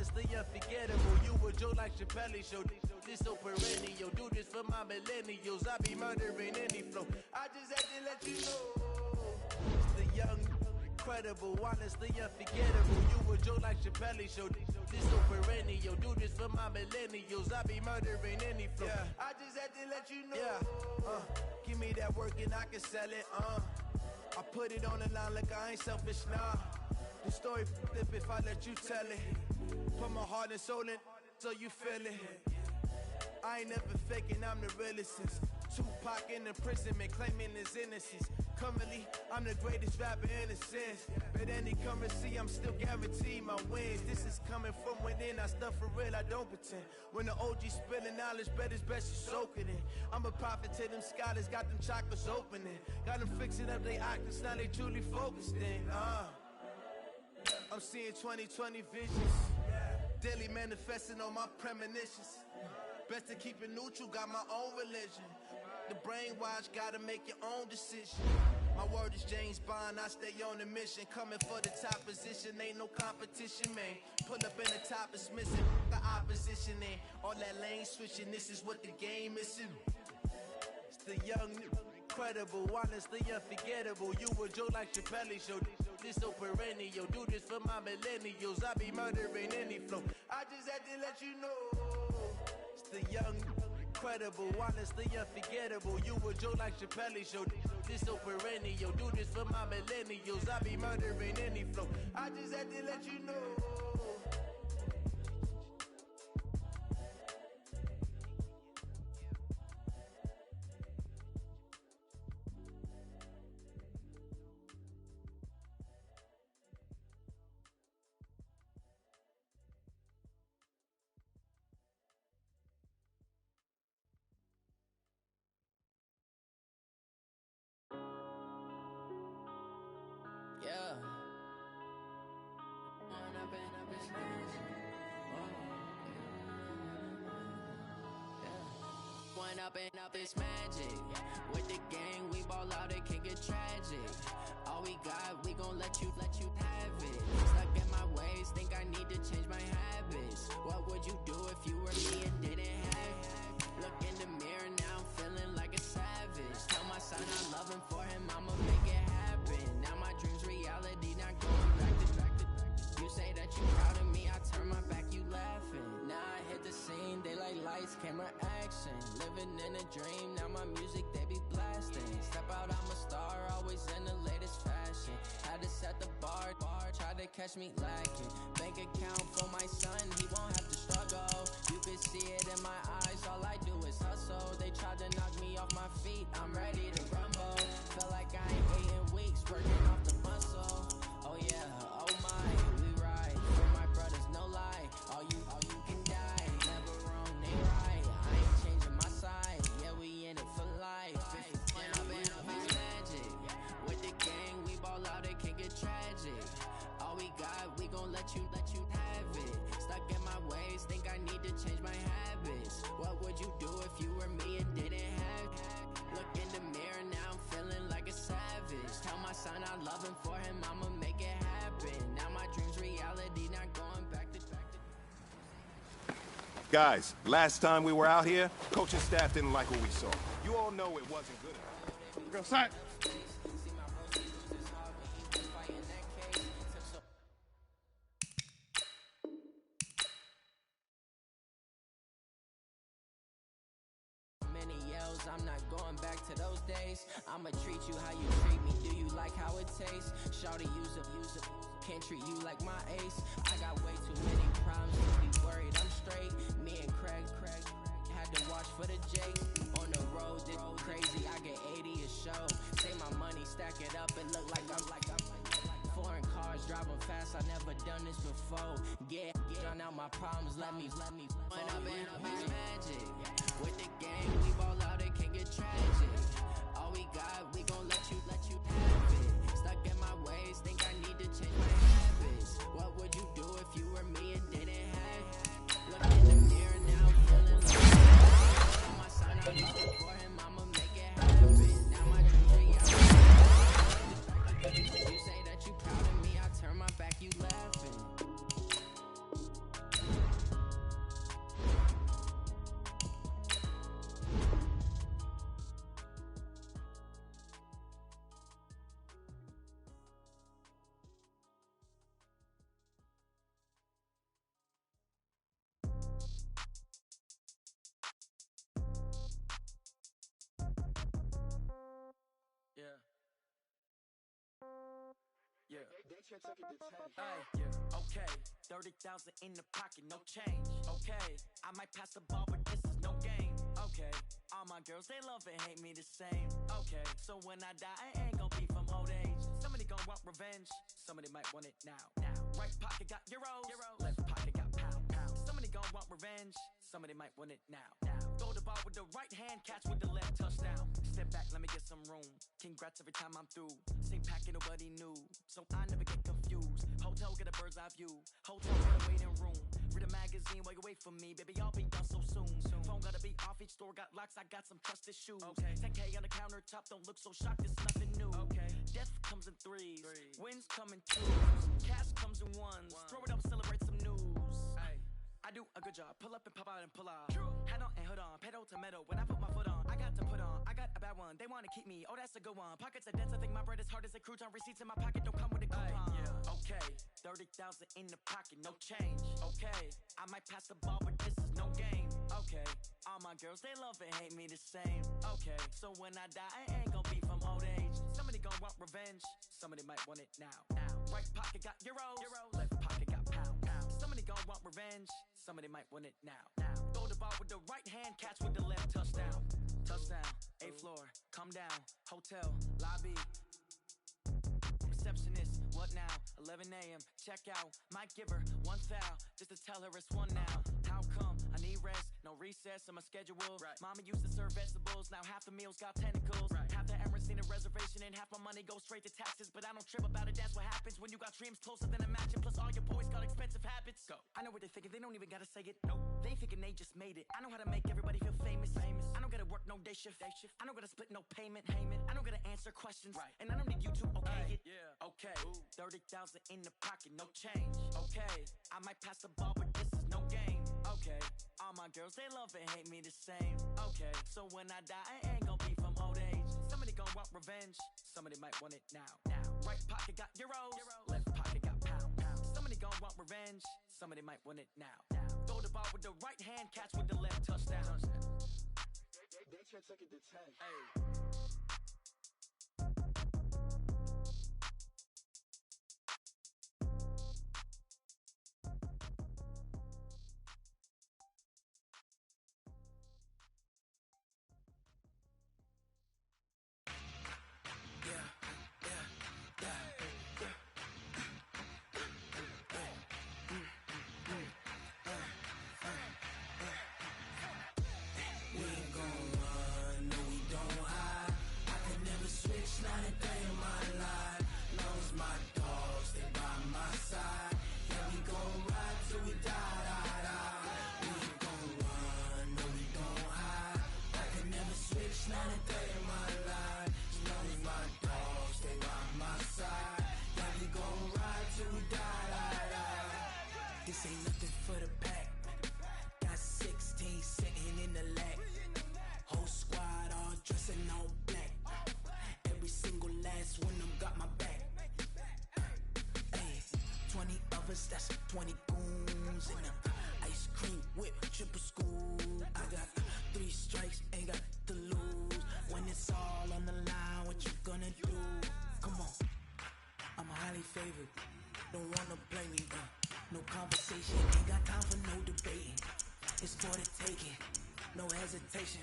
honestly unforgettable. You a joke like Chappelle Show. This so perennial. Do this for my millennials. I be murdering any flow. I just had to let you know. It's the young, incredible, honestly unforgettable. You a joke like Chappelle Show. This so perennial, do this for my millennials. I be murdering any flow. Yeah. I just had to let you know. Yeah. Give me that work and I can sell it. I put it on the line like I ain't selfish, nah. The story flip if I let you tell it. Put my heart and soul in so you feel it. I ain't never faking, I'm the realest since Tupac in imprisonment, claiming his innocence. Currently, I'm the greatest rapper in a sense. But any currency, I'm still guaranteed my wins. This is coming from within, I stuff for real, I don't pretend. When the OG spilling knowledge, bet it's best you soak it in. I'm a prophet to them scholars, got them chakras opening. Got them fixing up they octaves, now they truly focused in. I'm seeing 2020 visions. Daily manifesting on my premonitions. Best to keep it neutral, got my own religion. The brainwash, gotta make your own decision. My word is James Bond, I stay on a mission. Coming for the top position, ain't no competition, man. Pull up in the top, it's missing, the opposition ain't. All that lane switching, this is what the game is. It's the young, incredible, honestly unforgettable. You a joke like Chappelle Show. This so perennial, do this for my millennials. I be murdering any flow. I just had to let you know. It's the young, incredible, honestly unforgettable. You a joke like Chappelle Show. This so perennial, do this for my millennials. I be murdering any flow. I just had to let you know. Up is magic. With the gang, we ball out, it can get tragic. All we got, we gon' let you have it. Stuck in my ways, think I need to change my habits. What would you do if you were me and didn't have it? Look in the mirror, now I'm feeling like a savage. Tell my son I love him, for him I'ma make it happen. Now my dreams reality, not going back to. You say that you proud of me, I turn my back, you laughing. Now I hit the scene, daylight lights, camera action. Living in a dream, now my music they be blasting. Step out, I'm a star, always in the latest fashion. Had to set the bar, try to catch me lacking. Bank account for my son, he won't have to struggle. You can see it in my eyes, all I do is hustle. They tried to knock me off my feet, I'm ready to rumble. Feel like I ain't ate in weeks, working off the muscle. Oh yeah, oh my, we ride. For my brothers, no lie. All you can die. Never wrong, they right. I ain't changing my side. Yeah, we in it for life. When I'm in magic. With the gang, we ball out, it can get tragic. All we got, we gon' let you have it. Stuck in my ways, think I need to change my habits. What would you do if you were me and didn't have it? Look in the mirror, now I'm feeling like a savage. Tell my son I love him, for him I'ma make it happen. Now my dreams reality, not going back to. Guys, last time we were out here, coaching staff didn't like what we saw. You all know it wasn't good enough. Go side. I'm not going back to those days. I'ma treat you how you treat me. Do you like how it tastes? Shawty, use up. Can't treat you like my ace. I got way too many problems to be worried. I'm straight. Me and Craig had to watch for the Jake. On the road, it's crazy. I get 80 a show. Say my money, stack it up and look like I'm foreign cars driving fast. I never done this before. Get on out my problems. Let me. When I'm in magic. With the gang, we ball out, it can get tragic. All we got, we gon' let you have it. Stuck in my ways, think I need to change my habits. What would you do if you were me and didn't have it? Look in the mirror, now I'm feeling like my son, I love him, for him I'ma make it happen. Now my dreams reality. You say that you proud of me, I turn my back, you laughing. Okay, 30,000 in the pocket, no change. Okay, I might pass the ball, but this is no game. Okay, all my girls, they love and hate me the same. Okay, so when I die, I ain't gonna be from old age. Somebody gonna want revenge, somebody might want it now. Right pocket got euros, left pocket got pound. Somebody gonna want revenge, somebody might want it now. Throw the ball with the right hand, catch with the left, touchdown. Step back, let me get some room. Congrats every time I'm through. Same packet, nobody knew, so I never get confused. Hotel, get a bird's eye view. Hotel, get a waiting room. Read a magazine while you wait for me. Baby, I'll be done so soon. Phone gotta be off, each store got locks. I got some trusted shoes. 10K on the countertop, don't look so shocked, it's nothing new. Death comes in threes. Wins come in twos. Cash comes in ones. Throw it up, celebrate some news. I do a good job, pull up and pop out and pull off. Hat on and hood on, pedal to metal. When I put my foot on, I got to put on. I got a bad one, they wanna keep me, oh that's a good one. Pockets are dense, I think my bread is hard as a crouton. Receipts in my pocket don't come with a coupon. Okay, 30,000 in the pocket, no change. Okay, I might pass the ball, but this is no game. Okay, all my girls, they love and hate me the same. Okay, so when I die, I ain't gonna be from old age. Somebody gonna want revenge, somebody might want it now. Right pocket got euros, left pocket got pound. Somebody gonna want revenge, somebody might want it now. Throw the ball with the right hand, catch with the left, touchdown. Touchdown, 8th floor, come down, hotel, lobby. Receptionist, what now? 11 a.m., check out. Might give her one foul, just to tell her it's one now. How come? I need rest, no recess on my schedule. Mama used to serve vegetables, now half the meals got tentacles. Half the Emirates need a reservation and half my money goes straight to taxes. But I don't trip about it, that's what happens when you got dreams closer than a match. And plus all your boys got expensive habits. I know what they're thinking, they don't even gotta say it. Nope, they ain't thinking they just made it. I know how to make everybody feel famous. I don't gotta work no day shift. I don't gotta split no payment. I don't gotta answer questions. And I don't need you to okay it. Okay, 30,000 in the pocket, no change. Okay, I might pass the ball, but this is no game. Okay, all my girls, they love and hate me the same. Okay, so when I die, I ain't gonna be from old age. Somebody gonna want revenge, somebody might want it now. Right pocket got euros, left pocket got pound. Somebody gonna want revenge, somebody might want it now. Throw the ball with the right hand, catch with the left, touchdown. They took it to 10. This ain't nothing for the pack. Got 16 sitting in the lag. Whole squad all dressing all black. Every single last one of them got my back. Hey, 20 of us, that's 20 goons in the ice cream whip, triple scoop. I got 3 strikes, ain't got to lose. When it's all on the line, what you gonna do? Come on, I'm highly favored. Don't wanna play me, no conversation, ain't got time for no debating. It's for the taking, no hesitation.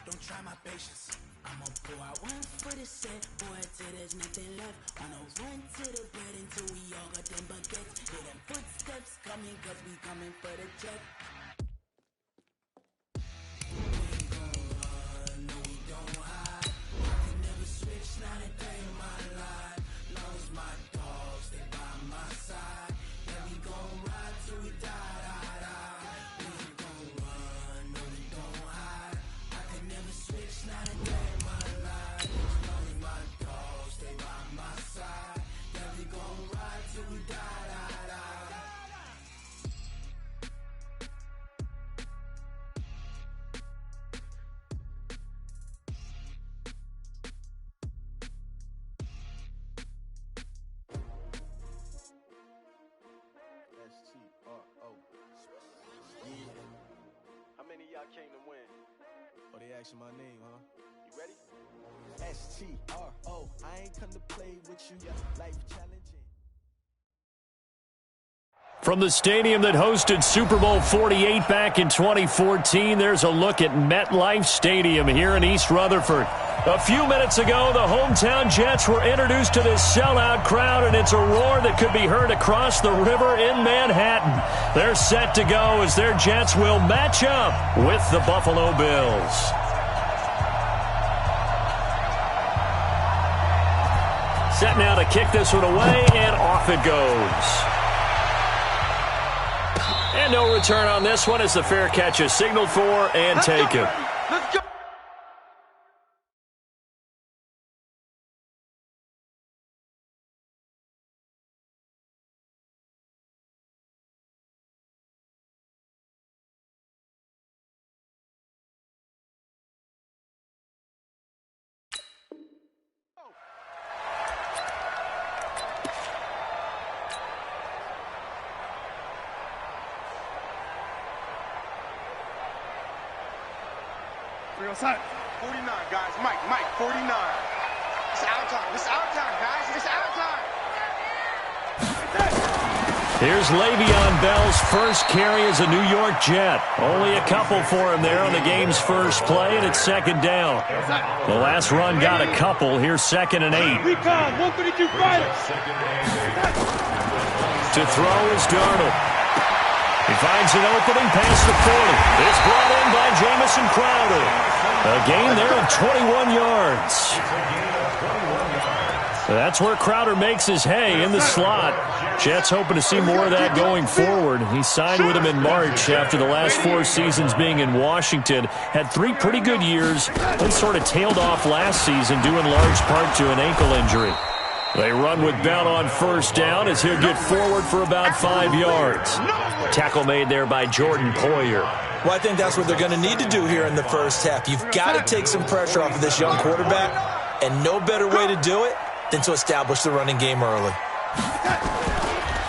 Don't try my patience. I'ma pour out one for the set, boy, till there's nothing left. I'ma run to the bed until we all got them baguettes. Hear them footsteps coming, cause we coming for the check. We ain't gon' run, no we don't hide. I can never switch, not a day in my life. Long as my dogs stay by my side. Yeah, we gon' ride till we die, die, die. We ain't gon' run, no we don't hide. I can never switch, not a day in my life. As long as my dogs stay by my side. Yeah, we gon' ride till we die, die, die. STRO. Yeah. How many of y'all came to win? Oh, they asking my name, huh? You ready? STRO. I ain't come to play with you. Life challenging. From the stadium that hosted Super Bowl 48 back in 2014, there's a look at MetLife Stadium here in East Rutherford. A few minutes ago, the hometown Jets were introduced to this sellout crowd, and it's a roar that could be heard across the river in Manhattan. They're set to go as their Jets will match up with the Buffalo Bills. Set now to kick this one away, and off it goes. And no return on this one as the fair catch is signaled for and taken. Let's go. Outside. 49, guys. Mike, 49. It's our time. It's our time, guys. It's our time. Here's Le'Veon Bell's first carry as a New York Jet. Only a couple for him there on the game's first play, and it's second down. The last run got a couple. Here's 2nd and 8. Recon, 152 fighters. To throw is Darnold. He finds an opening past the 40. It's brought in by Jamison Crowder. A gain there of 21 yards. That's where Crowder makes his hay in the slot. Jets hoping to see more of that going forward. He signed with him in March after the last 4 seasons being in Washington. Had 3 pretty good years, then sort of tailed off last season due in large part to an ankle injury. They run with Bell on first down as he'll get forward for about 5 yards. Tackle made there by Jordan Poyer. Well, I think that's what they're going to need to do here in the first half. You've got to take some pressure off of this young quarterback, and no better way to do it than to establish the running game early.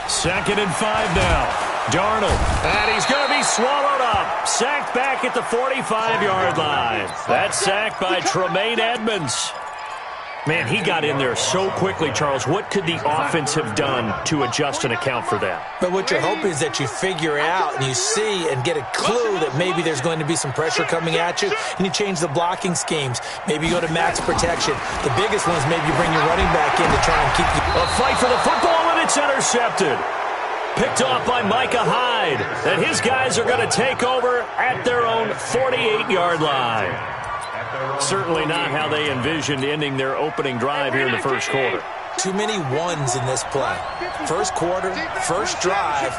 2nd and 5 now. Darnold, and he's going to be swallowed up. Sacked back at the 45-yard line. That's sacked by Tremaine Edmonds. Man, he got in there so quickly, Charles. What could the offense have done to adjust and account for that? But what you're hoping is that you figure out and you see and get a clue that maybe there's going to be some pressure coming at you, and you change the blocking schemes. Maybe you go to max protection. The biggest one is maybe you bring your running back in to try and keep you. A fight for the football, and it's intercepted. Picked off by Micah Hyde. And his guys are going to take over at their own 48-yard line. Certainly not how they envisioned ending their opening drive here in the first quarter. Too many ones in this play. First quarter, first drive,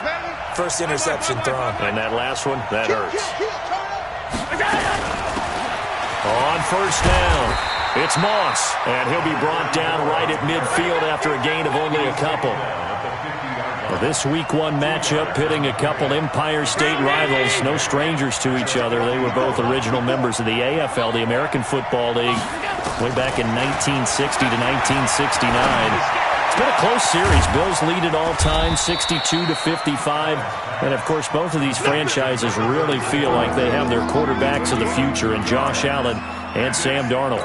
first interception thrown. And that last one, that hurts. On first down, it's Moss. And he'll be brought down right at midfield after a gain of only a couple. This Week 1 matchup pitting a couple Empire State rivals, no strangers to each other. They were both original members of the AFL, the American Football League, way back in 1960 to 1969. It's been a close series. Bills lead it all time, 62-55. And, of course, both of these franchises really feel like they have their quarterbacks of the future in Josh Allen and Sam Darnold.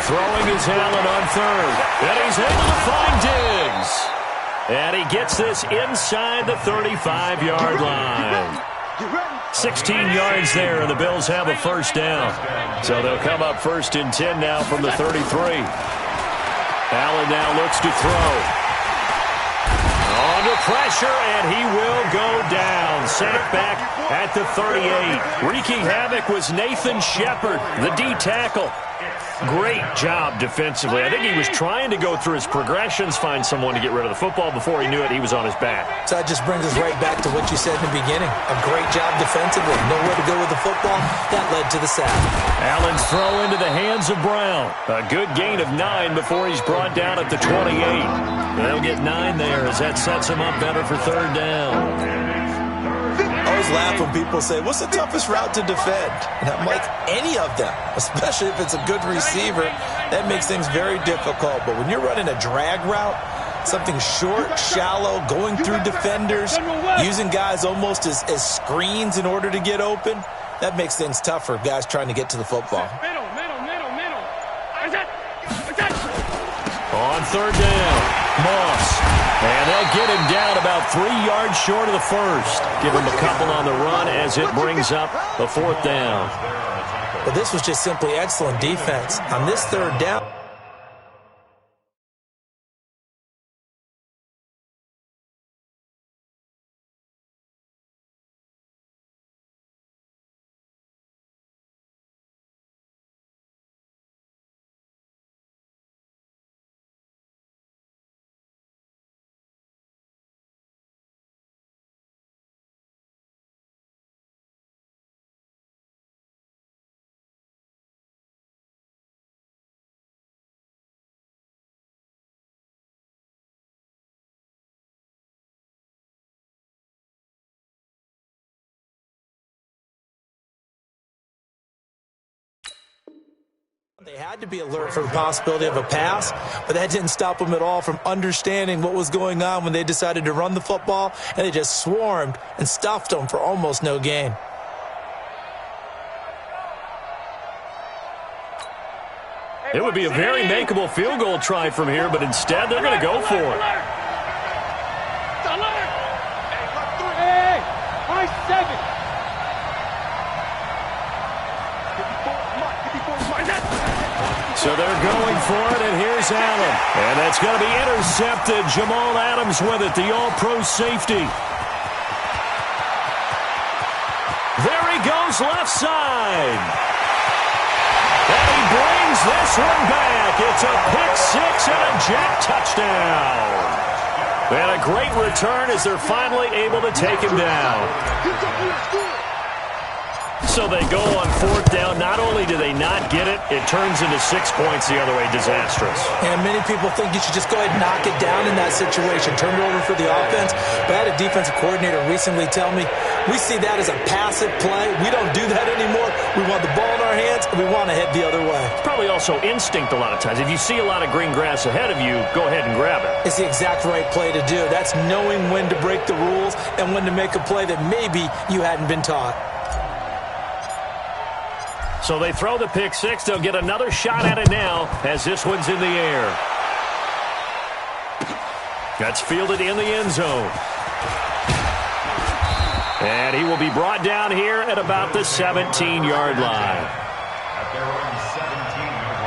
Throwing is Allen on third. And he's able to find Diggs. And he gets this inside the 35-yard line. 16 yards there, and the Bills have a first down. So they'll come up 1st and 10 now from the 33. Allen now looks to throw. Under pressure, and he will go down. Sacked back at the 38. Wreaking havoc was Nathan Shepard, the D tackle. Great job defensively. I think he was trying to go through his progressions, find someone to get rid of the football. Before he knew it, he was on his back. So that just brings us right back to what you said in the beginning. A great job defensively. Nowhere to go with the football. That led to the sack. Allen's throw into the hands of Brown. A good gain of 9 before he's brought down at the 28. They'll get 9 there as that sets him up better for 3rd down. I always laugh when people say, what's the toughest route to defend? And I'm like, any of them, especially if it's a good receiver. That makes things very difficult. But when you're running a drag route, something short, shallow, going through defenders, using guys almost as screens in order to get open, that makes things tough for guys trying to get to the football. On third down, Moss. And they'll get him down about 3 yards short of the first. Give him a couple on the run as it brings up a fourth down. But this was just simply excellent defense. On this third down, they had to be alert for the possibility of a pass, but that didn't stop them at all from understanding what was going on when they decided to run the football, and they just swarmed and stuffed them for almost no gain. It would be a very makeable field goal try from here, but instead they're going to go for it. Hey, my 7. So they're going for it, and here's Allen. And that's going to be intercepted. Jamal Adams with it, the all-pro safety. There he goes left side. And he brings this one back. It's a pick-6 and a jet touchdown. And a great return as they're finally able to take him down. So they go on fourth down. Not only do they not get it, it turns into 6 points the other way. Disastrous. And many people think you should just go ahead and knock it down in that situation. Turn it over for the offense. But I had a defensive coordinator recently tell me, we see that as a passive play. We don't do that anymore. We want the ball in our hands, and we want to head the other way. It's probably also instinct a lot of times. If you see a lot of green grass ahead of you, go ahead and grab it. It's the exact right play to do. That's knowing when to break the rules and when to make a play that maybe you hadn't been taught. So they throw the pick-6. They'll get another shot at it now as this one's in the air. That's fielded in the end zone. And he will be brought down here at about the 17-yard line. At their own 17-yard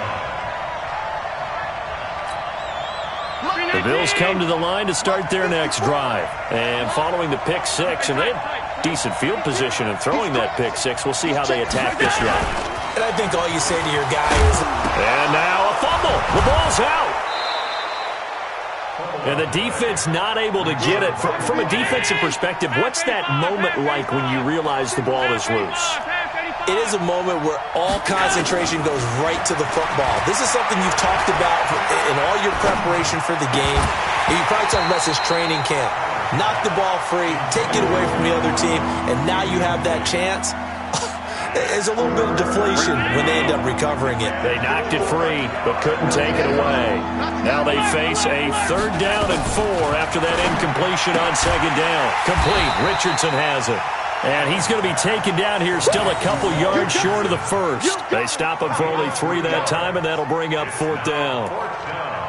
line. The Bills come to the line to start their next drive. And following the pick-6, and they have decent field position in throwing that pick-6. We'll see how they attack this drive. And I think all you say to your guy is... And now a fumble. The ball's out. And the defense not able to get it. From a defensive perspective, what's that moment like when you realize the ball is loose? It is a moment where all concentration goes right to the football. This is something you've talked about in all your preparation for the game. And you probably talked about this training camp. Knock the ball free, take it away from the other team, and now you have that chance. There's a little bit of deflation when they end up recovering it. They knocked it free, but couldn't take it away. Now they face a 3rd down and 4 after that incompletion on 2nd down. Complete. Richardson has it. And he's going to be taken down here still a couple yards short of the first. They stop him for only 3 that time, and that'll bring up 4th down.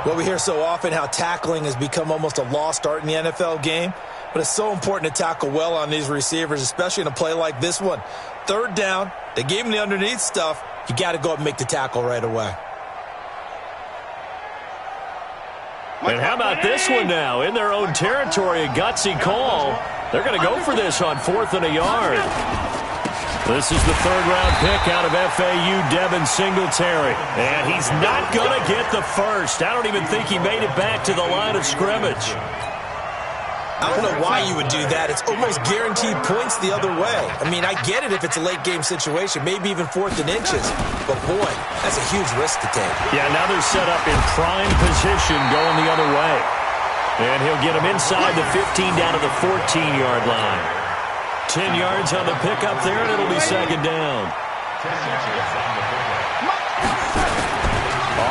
Well, we hear so often how tackling has become almost a lost art in the NFL game. But it's so important to tackle well on these receivers, especially in a play like this one. 3rd down, they gave him the underneath stuff. You got to go up and make the tackle right away. And how about this one now? In their own territory, a gutsy call. They're going to go for this on 4th and a yard. This is the 3rd-round pick out of FAU, Devin Singletary. And he's not going to get the first. I don't even think he made it back to the line of scrimmage. I don't know why you would do that. It's almost guaranteed points the other way. I mean, I get it if it's a late-game situation, maybe even 4th and inches. But, boy, that's a huge risk to take. Yeah, now they're set up in prime position going the other way. And he'll get him inside the 15 down to the 14-yard line. 10 yards on the pickup there, and it'll be 2nd down.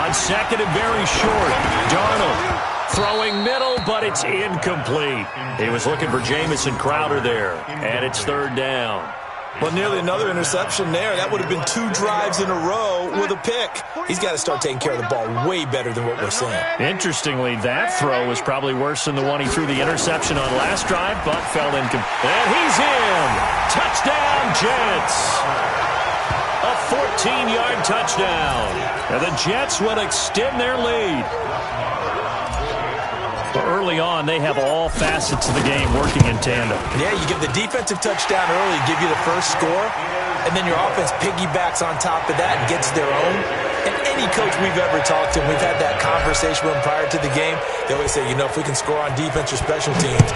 On 2nd and very short, Darnold. Throwing middle, but it's incomplete. He was looking for Jamison Crowder there, and it's 3rd down. Well, nearly another interception there. That would have been 2 drives in a row with a pick. He's got to start taking care of the ball way better than what we're seeing. Interestingly, that throw was probably worse than the one he threw the interception on last drive, but fell incomplete. And he's in! Touchdown, Jets! A 14-yard touchdown. And the Jets will extend their lead. But early on, they have all facets of the game working in tandem. Yeah, you give the defensive touchdown early, give you the first score, and then your offense piggybacks on top of that and gets their own. And any coach we've ever talked to, and we've had that conversation with them prior to the game, they always say, if we can score on defense or special teams,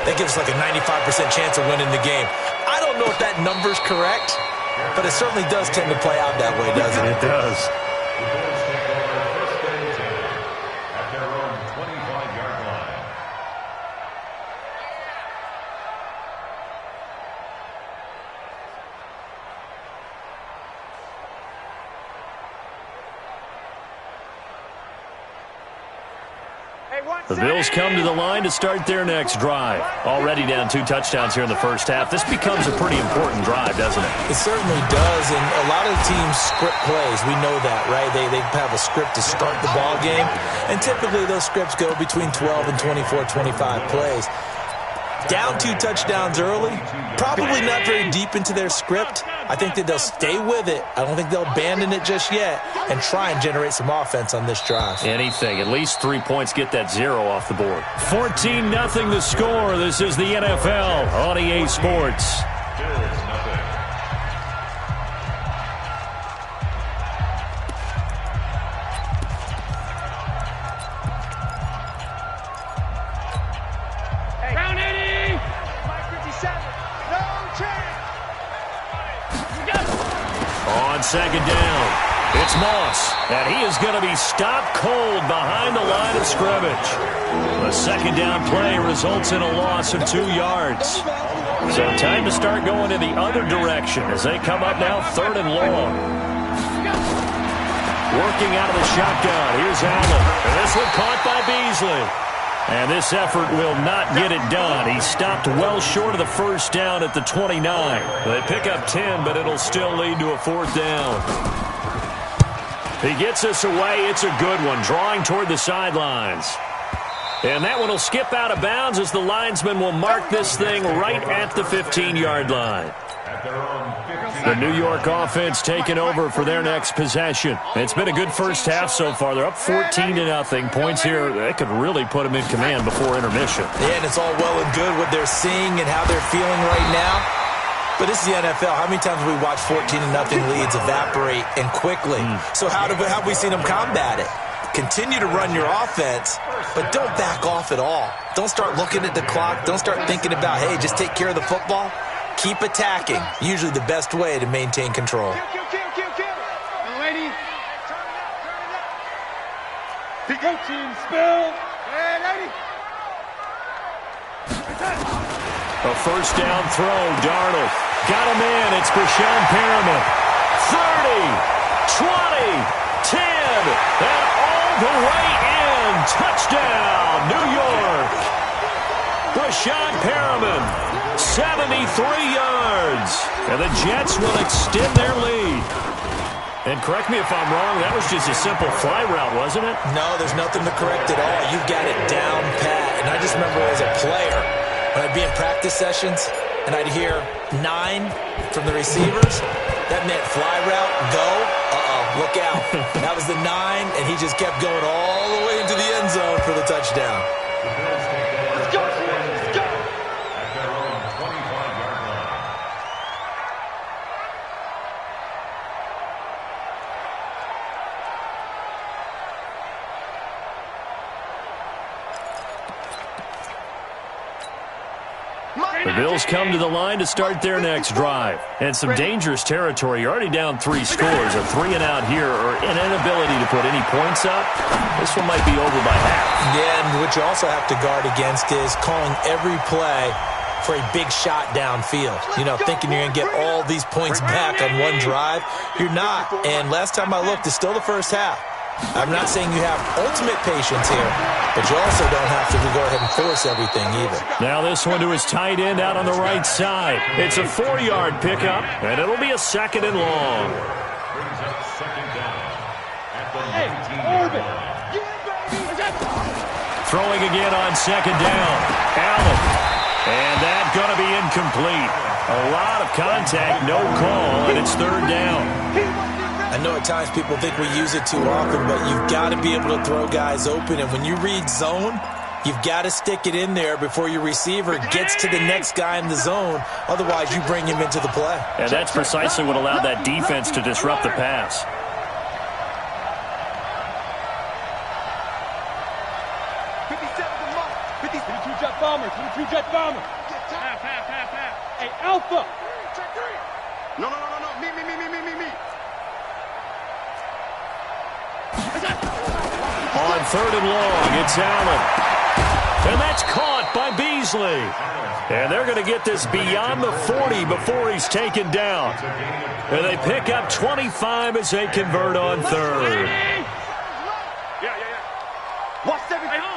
that gives us like a 95% chance of winning the game. I don't know if that number's correct, but it certainly does tend to play out that way, doesn't it? It does. The Bills come to the line to start their next drive. Already down 2 touchdowns here in the first half. This becomes a pretty important drive, doesn't it? It certainly does, and a lot of teams script plays. We know that, right? They have a script to start the ball game, and typically those scripts go between 12 and 24, 25 plays. Down 2 touchdowns early, probably not very deep into their script. I think that they'll stay with it. I don't think they'll abandon it just yet and try and generate some offense on this drive. Anything. At least 3 points, get that 0 off the board. 14-0 the score. This is the NFL on EA Sports. On second down, it's Moss, and he is going to be stopped cold behind the line of scrimmage. The second down play results in a loss of 2 yards. So time to start going in the other direction as they come up now 3rd and long. Working out of the shotgun, here's Allen, and this one caught by Beasley. And this effort will not get it done. He stopped well short of the first down at the 29. They pick up 10, but it'll still lead to a 4th down. He gets us away. It's a good one, drawing toward the sidelines. And that one will skip out of bounds as the linesman will mark this thing right at the 15-yard line. The New York offense taking over for their next possession. It's been a good first half so far. They're up 14-0. Points here, they could really put them in command before intermission. Yeah, and it's all well and good what they're seeing and how they're feeling right now. But this is the NFL. How many times have we watched 14-0 leads evaporate and quickly? So how have we seen them combat it? Continue to run your offense, but don't back off at all. Don't start looking at the clock. Don't start thinking about, hey, just take care of the football. Keep attacking. Usually the best way to maintain control. Go team, spill. Hey, lady. A first down throw, Darnold. Got him in. It's Brashon Perriman. 30, 20, 10, and all the way in. Touchdown, New York. Brashon Perriman, 73 yards. And the Jets will extend their lead. And correct me if I'm wrong, that was just a simple fly route, wasn't it? No, there's nothing to correct at all. You've got it down pat. And I just remember as a player, when I'd be in practice sessions and I'd hear 9 from the receivers, that meant fly route, go, look out. That was the 9, and he just kept going all the way into the end zone for the touchdown. Let's go, let's go. At their own 25-yard line. The Bills come to the line to start their next drive. And some dangerous territory. You're already down 3 scores. A 3-and-out here or an inability to put any points up. This one might be over by half. Yeah, and what you also have to guard against is calling every play for a big shot downfield. You know, thinking you're going to get all these points back on one drive. You're not. And last time I looked, it's still the first half. I'm not saying you have ultimate patience here, but you also don't have to go ahead and force everything either. Now this one to his tight end out on the right side. It's a 4-yard pickup, and it'll be a 2nd and long. Brings up 2nd down at the 19-yard line. Throwing again on 2nd down. Allen. And that's going to be incomplete. A lot of contact, no call, and it's 3rd down. I know at times people think we use it too often, but you've got to be able to throw guys open. And when you read zone, you've got to stick it in there before your receiver gets to the next guy in the zone. Otherwise, you bring him into the play. And that's precisely what allowed that defense to disrupt the pass. Jet bomber, 22 jet bomber. Hey, Alpha. No. Me. On 3rd and long, it's Allen. And that's caught by Beasley. And they're going to get this beyond the 40 before he's taken down. And they pick up 25 as they convert on 3rd. Yeah. Watch everything. Home.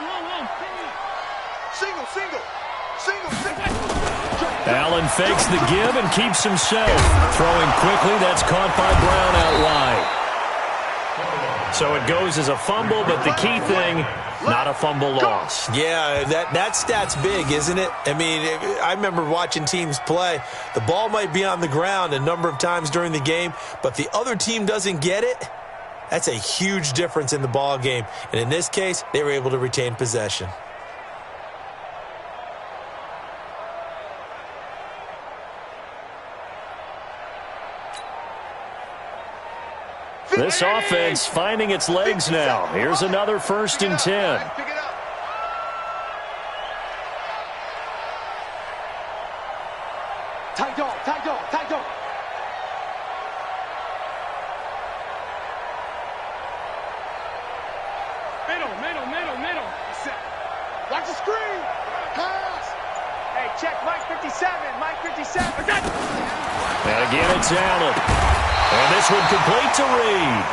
Single. Allen fakes the give and keeps himself. Throwing quickly, that's caught by Brown out wide. So it goes as a fumble, but the key thing, not a fumble loss. Yeah, that stat's big, isn't it? I mean, I remember watching teams play. The ball might be on the ground a number of times during the game, but if the other team doesn't get it, that's a huge difference in the ball game. And in this case, they were able to retain possession. This offense finding its legs now. Here's another 1st and 10. Tight dog. Middle. Watch the screen. Pass. Hey, check Mike 57. And again, it's Allen. And this one complete to Reed.